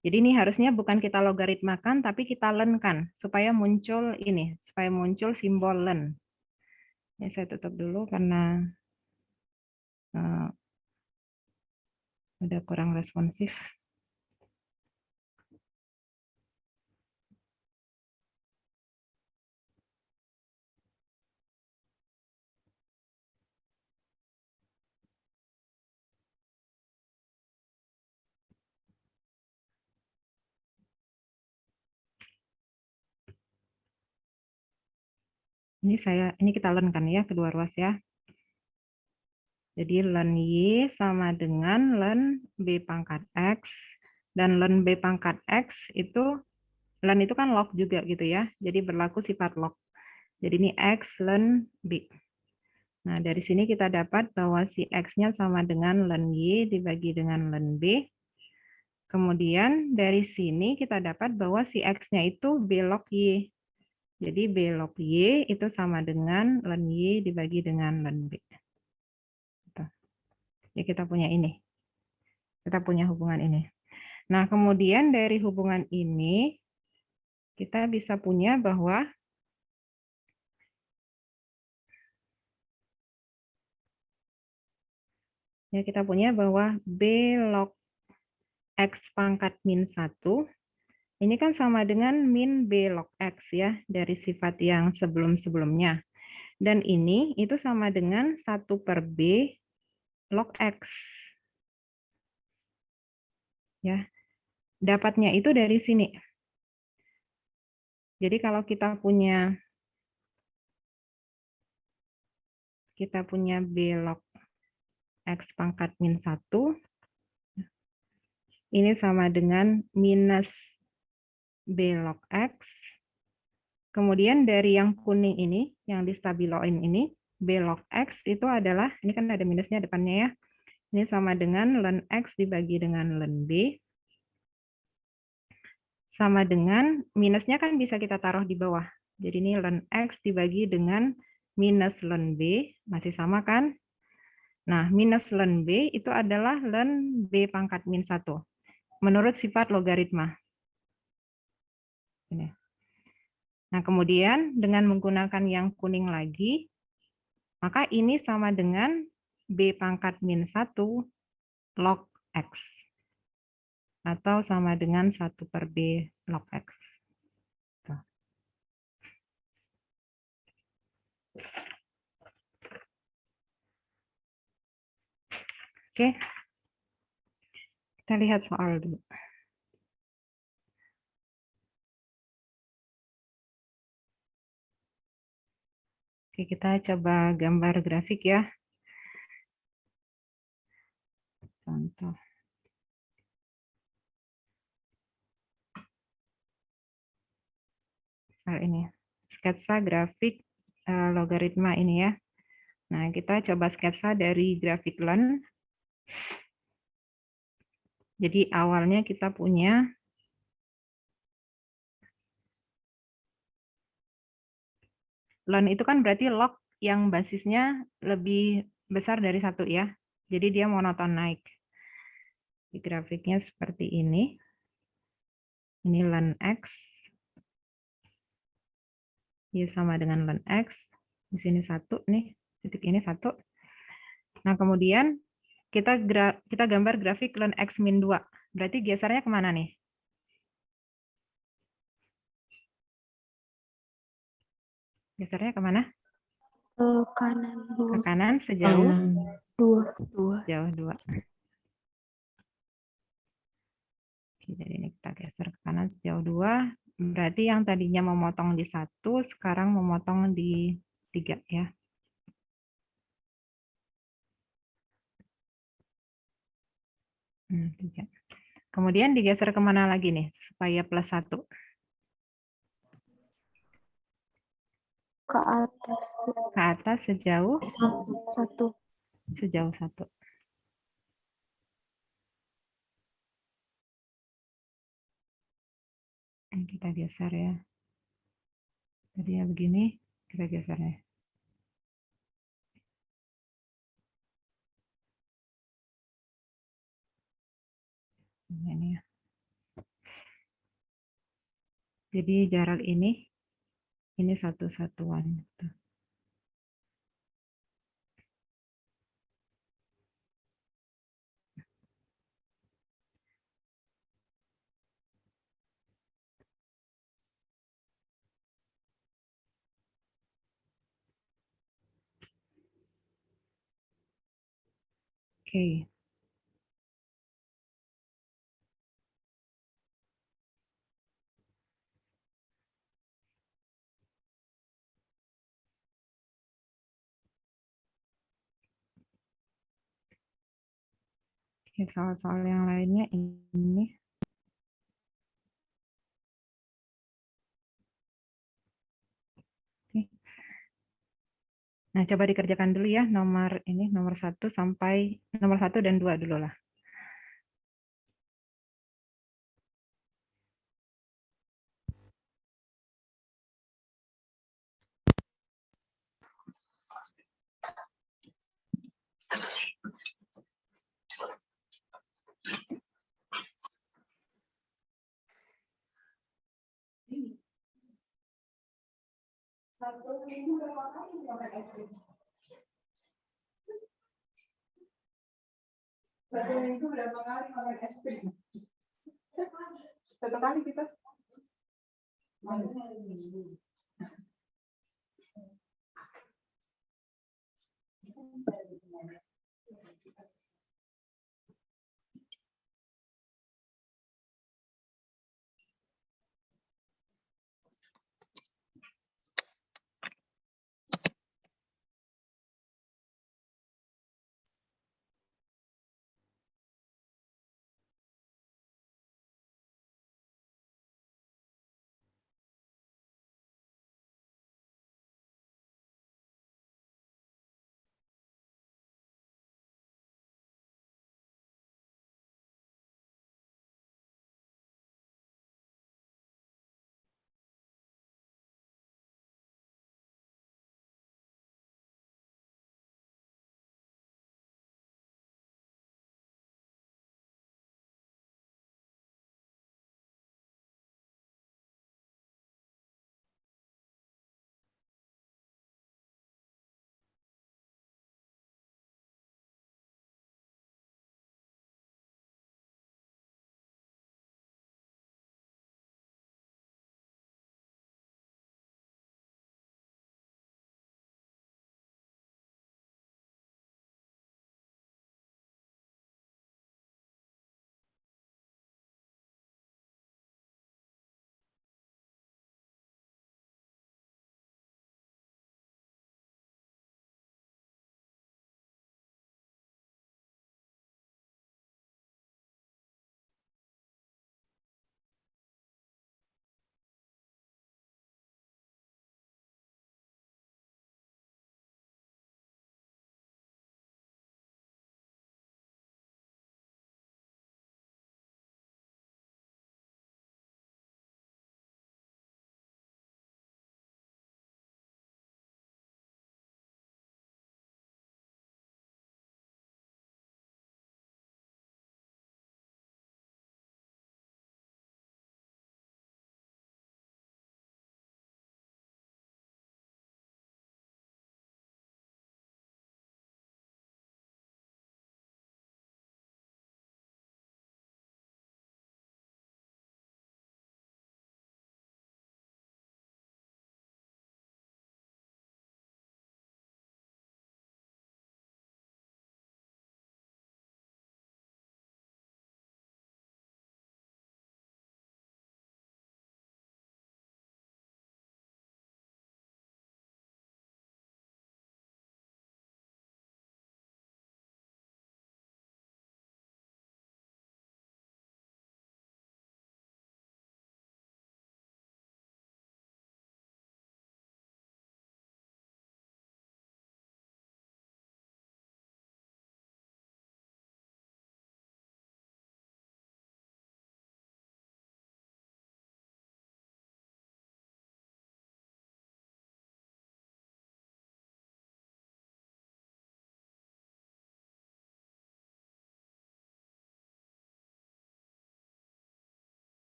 Jadi ini harusnya bukan kita logaritmakan, tapi kita ln-kan, supaya muncul ini, supaya muncul simbol ln. Ya, saya tutup dulu karena udah kurang responsif. Ini kita ln-kan ya, kedua ruas ya. Jadi ln Y sama dengan ln B pangkat X. Dan ln B pangkat X itu, ln itu kan log juga gitu ya. Jadi berlaku sifat log. Jadi ini X ln B. Nah, dari sini kita dapat bahwa si X-nya sama dengan ln Y dibagi dengan ln B. Kemudian dari sini kita dapat bahwa si X-nya itu B log Y. Jadi B log Y itu sama dengan ln Y dibagi dengan ln B. Ya, kita punya ini. Kita punya hubungan ini. Nah, kemudian dari hubungan ini, kita bisa punya bahwa B log X pangkat min 1, ini kan sama dengan min B log X ya, dari sifat yang sebelum-sebelumnya. Dan ini itu sama dengan 1/B log X. Ya, dapatnya itu dari sini. Jadi kalau kita punya B log X pangkat min 1, ini sama dengan minus B log X. Kemudian dari yang kuning ini, yang di stabiloin ini, B log X itu adalah, ini kan ada minusnya depannya ya, ini sama dengan ln X dibagi dengan ln B, sama dengan, minusnya kan bisa kita taruh di bawah. Jadi ini ln X dibagi dengan minus ln B, masih sama kan? Nah, minus ln B itu adalah ln B pangkat min 1, menurut sifat logaritma. Ini. Nah, kemudian dengan menggunakan yang kuning lagi, maka ini sama dengan B pangkat min 1 log X. Atau sama dengan 1 per B log X. Tuh. Oke, kita lihat soal dulu. Oke, kita coba gambar grafik ya. Contoh. Ini sketsa grafik logaritma ini ya. Nah, kita coba sketsa dari grafik ln. Jadi awalnya kita punya ln itu kan berarti log yang basisnya lebih besar dari 1 ya. Jadi dia monoton naik. Di grafiknya seperti ini. Ini ln X. Dia sama dengan ln X. Di sini 1 nih. Titik ini 1. Nah, kemudian kita gambar grafik ln X min 2. Berarti gesernya kemana nih? Gesernya kemana? Ke kanan Ke 2. kanan sejauh 2. jauh 2. Jadi ini kita geser ke kanan sejauh 2. Berarti yang tadinya memotong di 1, sekarang memotong di 3 ya. Kemudian digeser kemana lagi nih, supaya plus 1? Ke atas. Ke atas sejauh 1. sejauh 1. Kita geser ya. Tadi ya begini, kita geser ya. Ini ya. Jadi jarak ini satu satuan. Oke. Oke, soal-soal yang lainnya ini. Oke. Nah, coba dikerjakan dulu ya nomor 1 sampai nomor 1 dan 2 dulu lah. Satu minggu berapa kali makan es krim? Satu minggu berapa kali makan es krim? Satu kali kita.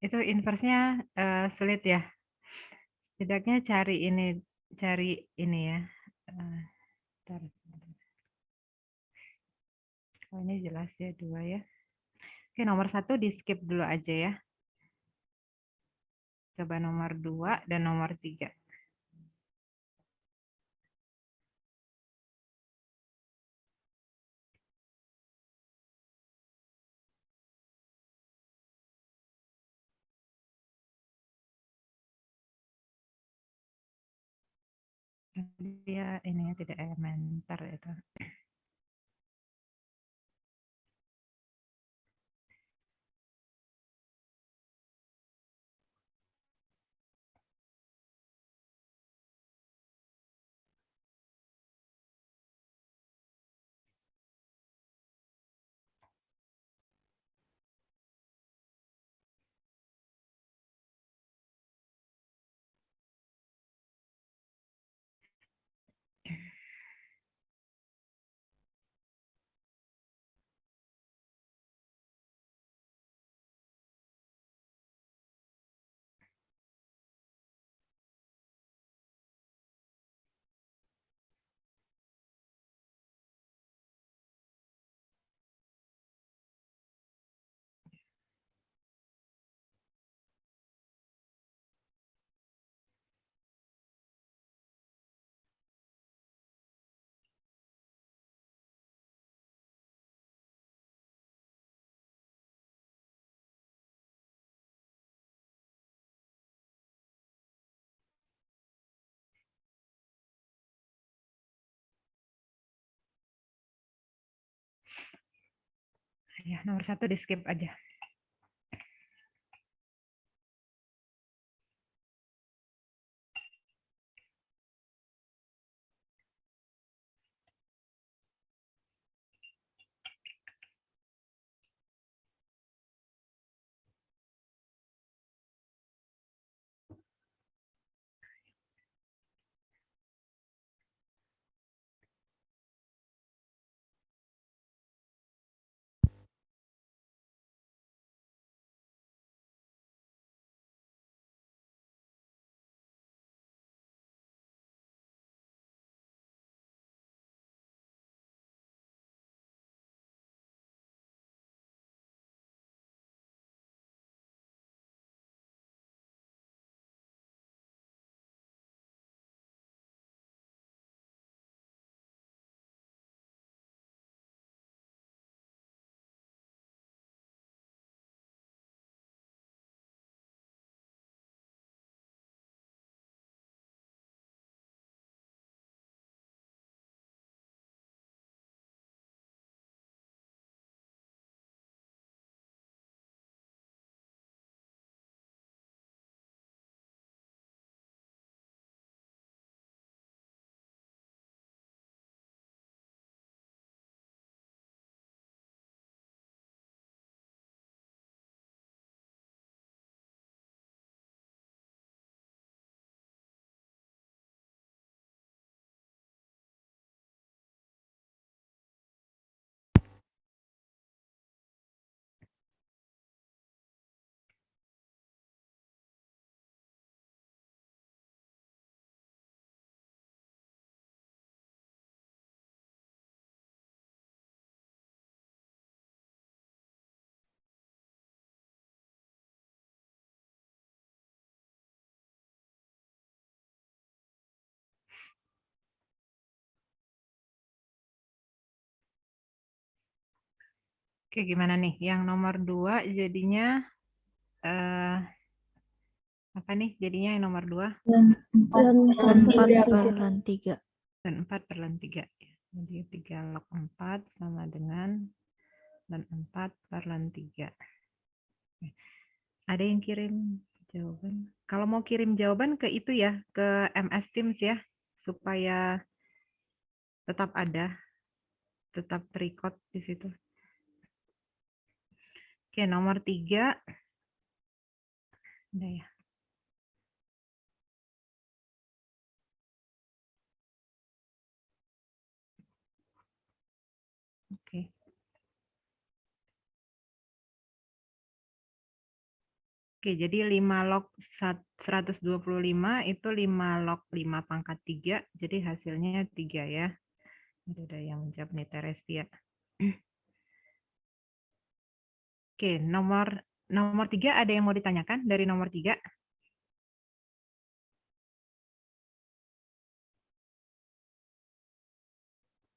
Itu inverse-nya sulit ya. Setidaknya cari ini ya. Bentar. Oh, ini jelas ya 2 ya. Oke, nomor 1 di skip dulu aja ya. Coba nomor 2 dan nomor 3. Dia ini ya tidak elementer itu. Ya, nomor 1 di skip aja. Oke, gimana nih? Yang nomor 2 jadinya apa nih? Jadinya yang nomor 2 Dan 4 4 per 3. dan 4 per 3. Jadi 3 log 4 sama dengan dan 4 per 3. Ada yang kirim jawaban? Kalau mau kirim jawaban ke itu ya, ke MS Teams ya, supaya tetap ada, tetap record di situ. Oke, nomor 3. Udah ya. Oke. Oke, jadi 5 log 125 itu 5 log 5 pangkat 3, jadi hasilnya 3 ya. Ada yang menjawab nih, Teresia. Oke, nomor 3 ada yang mau ditanyakan dari nomor 3?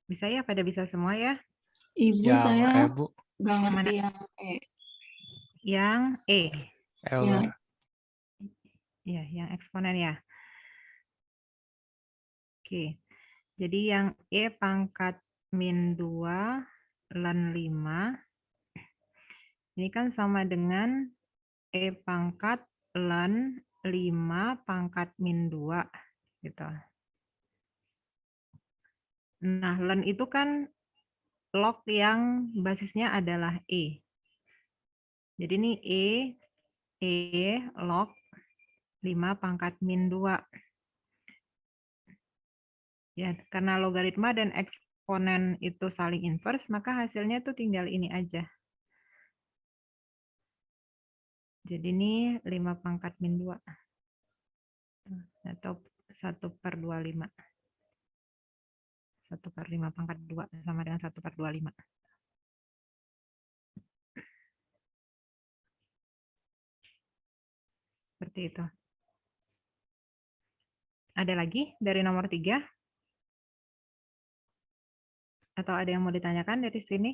Bisa ya, pada bisa semua ya? Ibu Yang saya Bu. nggak Yang ngerti mana? yang E. Yang E. Ya. Ya, yang eksponen ya. Oke. Jadi yang E pangkat min 2 ln 5 ini kan sama dengan E pangkat ln 5 pangkat min 2 gitu. Nah, ln itu kan log yang basisnya adalah E. Jadi ini E log 5 pangkat min 2. Ya, karena logaritma dan eksponen itu saling inverse, maka hasilnya tuh tinggal ini aja. Jadi ini 5 pangkat min 2. Atau 1/25. 1/5 pangkat 2 sama dengan 1/25. Seperti itu. Ada lagi dari nomor 3? Atau ada yang mau ditanyakan dari sini?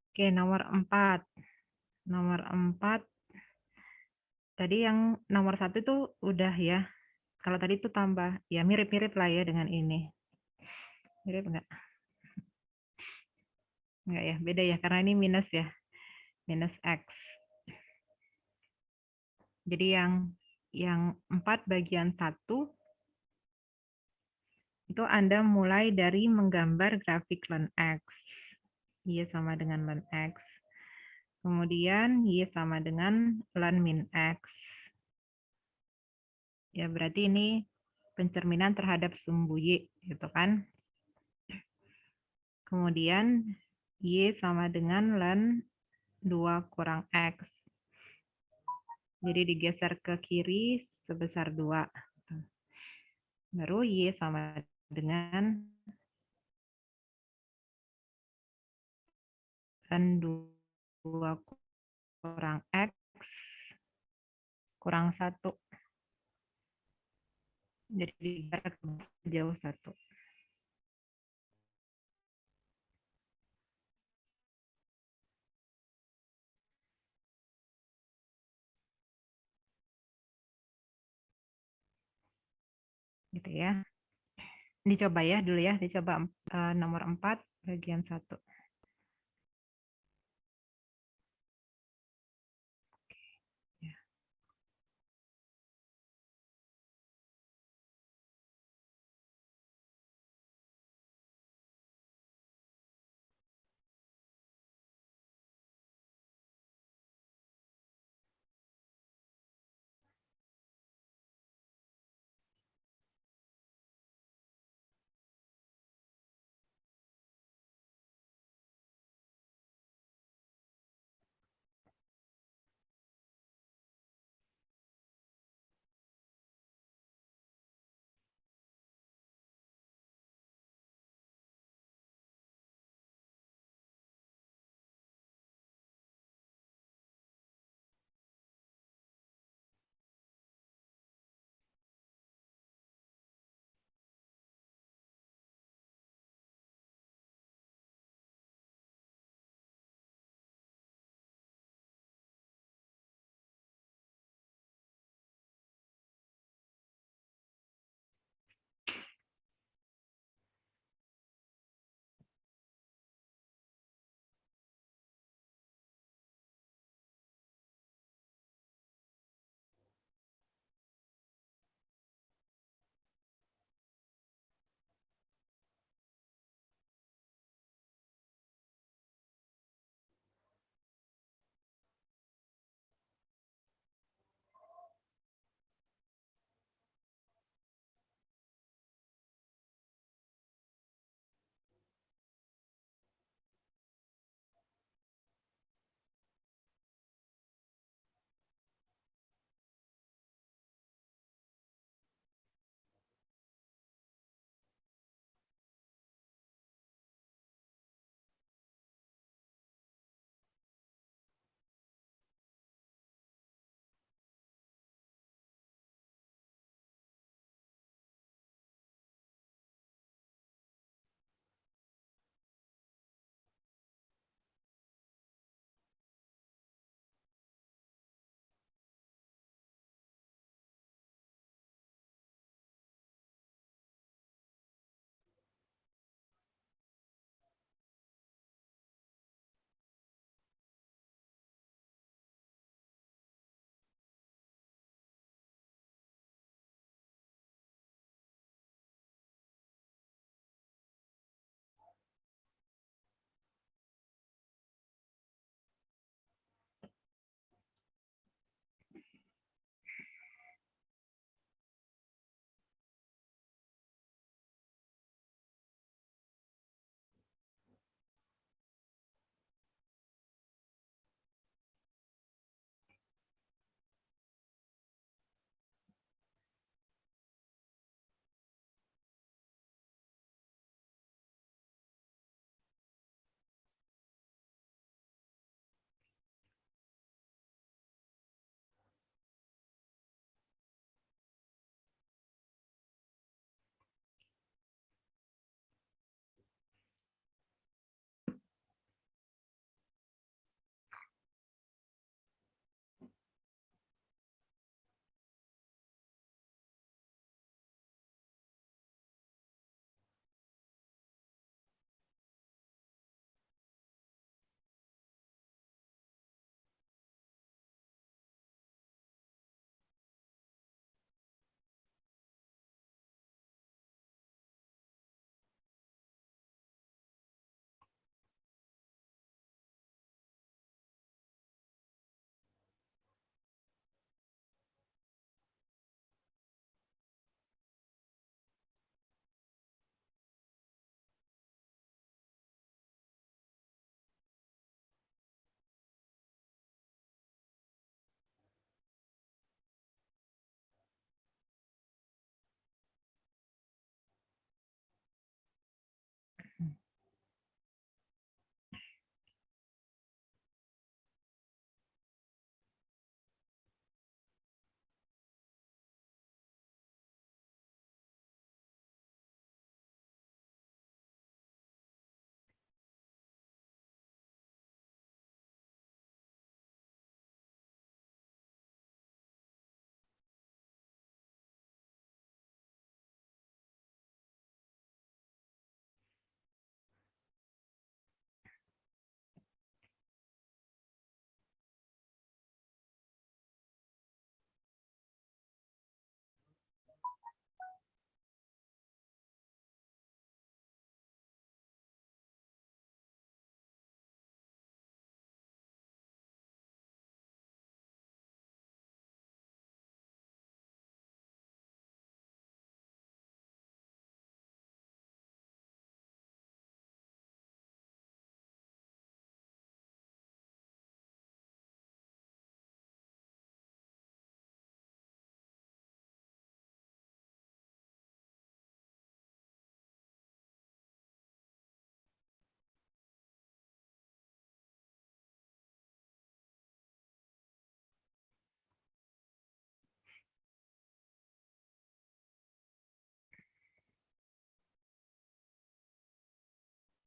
Oke, nomor 4. Nomor 4. Tadi yang nomor 1 itu udah ya. Kalau tadi itu tambah, ya mirip-mirip lah ya dengan ini. Mirip enggak? Enggak ya, beda ya, karena ini minus ya. Minus X. Jadi yang 4 bagian 1 itu Anda mulai dari menggambar grafik ln X. Y sama dengan ln X. Kemudian Y sama dengan ln min X. Ya, berarti ini pencerminan terhadap sumbu Y, gitu kan. Kemudian Y sama dengan ln 2 kurang X. Jadi digeser ke kiri sebesar 2. Baru Y sama dengan ln 2 kurang X kurang 1. Jadi jarak jauh 1. Gitu ya. Dicoba ya dulu ya, dicoba nomor 4 bagian 1.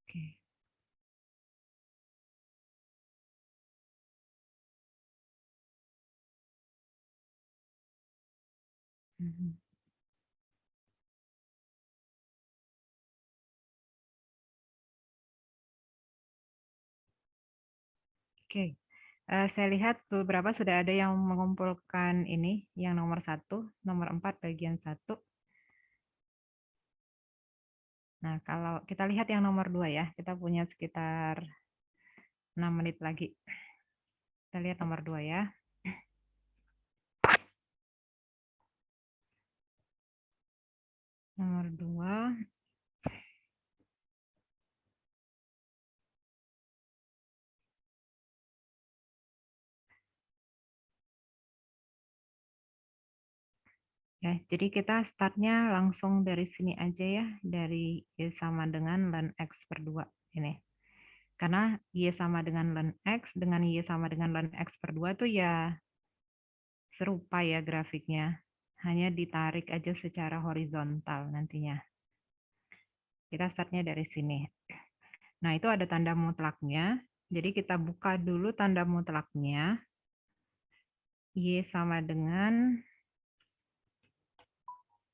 Oke. Mhm. Oke. Saya lihat beberapa sudah ada yang mengumpulkan ini, yang nomor 1, nomor 4 bagian 1. Nah, kalau kita lihat yang nomor 2 ya, kita punya sekitar 6 menit lagi. Kita lihat nomor 2 ya. Nomor 2. Ya, jadi kita startnya langsung dari sini aja ya, dari Y sama dengan ln X per 2 ini. Karena Y sama dengan ln X dengan Y sama dengan ln X per 2 tuh ya serupa ya grafiknya. Hanya ditarik aja secara horizontal nantinya. Kita startnya dari sini. Nah, itu ada tanda mutlaknya. Jadi kita buka dulu tanda mutlaknya. Y sama dengan,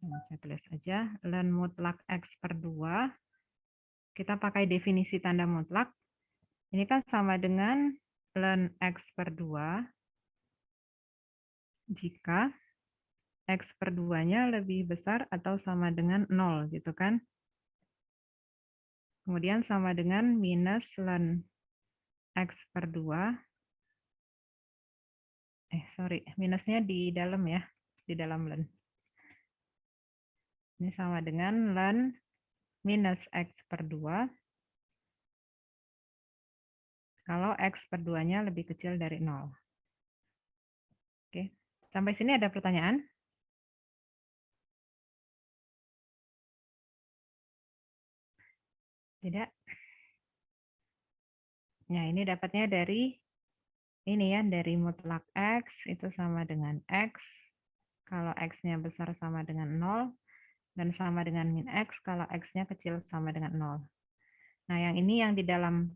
saya tulis aja, ln mutlak X per 2. Kita pakai definisi tanda mutlak. Ini kan sama dengan ln X per 2 jika X per 2-nya lebih besar atau sama dengan 0, gitu kan. Kemudian sama dengan minus ln X per 2. Minusnya di dalam ya, di dalam ln. Ini sama dengan ln minus X per 2 kalau X per 2-nya lebih kecil dari 0. Oke, sampai sini ada pertanyaan? Tidak? Nah, ini dapatnya dari ini ya, dari mutlak X itu sama dengan X kalau X-nya besar sama dengan 0, dan sama dengan min X kalau X-nya kecil sama dengan 0. Nah, yang ini yang di dalam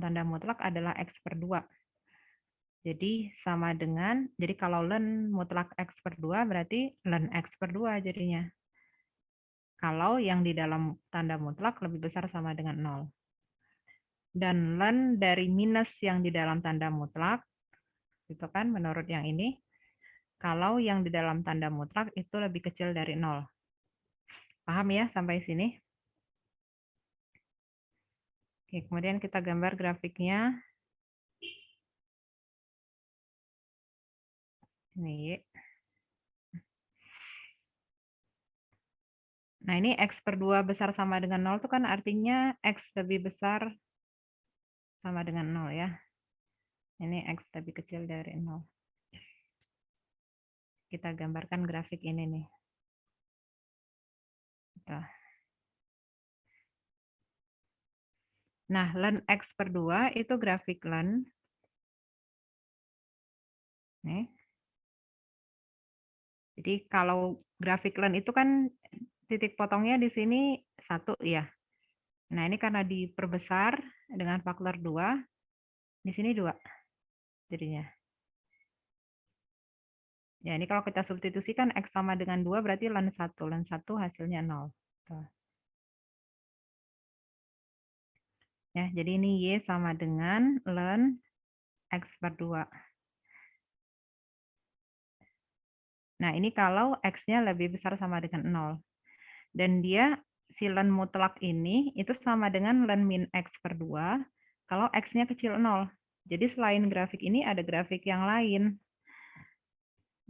tanda mutlak adalah X per 2. Jadi sama dengan, jadi kalau ln mutlak X per 2 berarti ln X per 2 jadinya. Kalau yang di dalam tanda mutlak lebih besar sama dengan 0. Dan ln dari minus yang di dalam tanda mutlak, itu kan menurut yang ini, kalau yang di dalam tanda mutlak itu lebih kecil dari 0. Paham ya sampai sini? Oke, kemudian kita gambar grafiknya. Ini. Nah, ini X per 2 besar sama dengan 0 itu kan artinya X lebih besar sama dengan 0 ya. Ini X lebih kecil dari 0. Kita gambarkan grafik ini nih. Nah, ln X per 2 itu grafik ln. Nih. Jadi kalau grafik ln itu kan titik potongnya di sini 1 ya. Nah, ini karena diperbesar dengan faktor 2, di sini 2 jadinya. Ya, ini kalau kita substitusikan X sama dengan 2 berarti ln 1. Ln 1 hasilnya 0. Tuh. Ya, jadi ini Y sama dengan ln X per 2. Nah, ini kalau X-nya lebih besar sama dengan 0. Dan dia, si ln mutlak ini, itu sama dengan ln min X per 2, kalau X-nya kecil 0. Jadi selain grafik ini, ada grafik yang lain.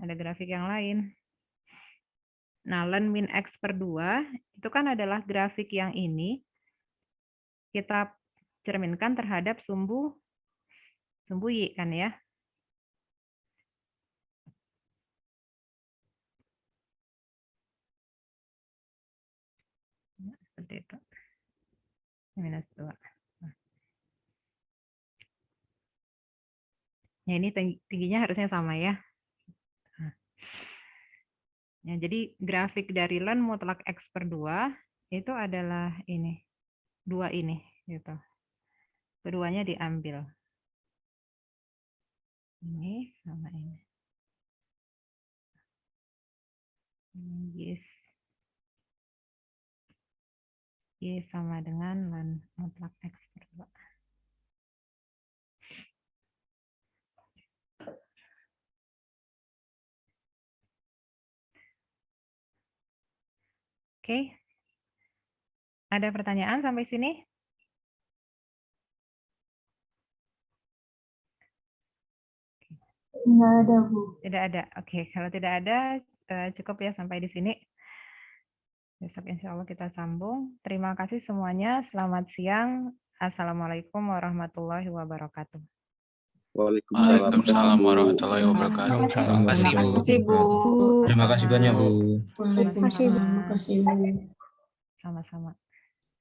Ada grafik yang lain. Nah, ln min X per 2, itu kan adalah grafik yang ini, kita cerminkan terhadap sumbu Y kan ya. Seperti itu. Minus 2. Ya, ini tingginya harusnya sama ya. Ya, jadi grafik dari ln mutlak X per 2 itu adalah ini. 2 ini. gitu. Keduanya diambil. Ini sama ini. Yes. Y sama dengan mutlak X per 2. Oke. Ada pertanyaan sampai sini? Nggak ada, Bu. Tidak ada. Oke, kalau tidak ada cukup ya sampai di sini. Besok insya Allah kita sambung. Terima kasih semuanya. Selamat siang. Assalamualaikum warahmatullahi wabarakatuh. Waalaikumsalam warahmatullahi wabarakatuh. Terima kasih. Terima kasih, Bu. Terima kasih banyak, Bu. Terima kasih, Bu. Sama-sama.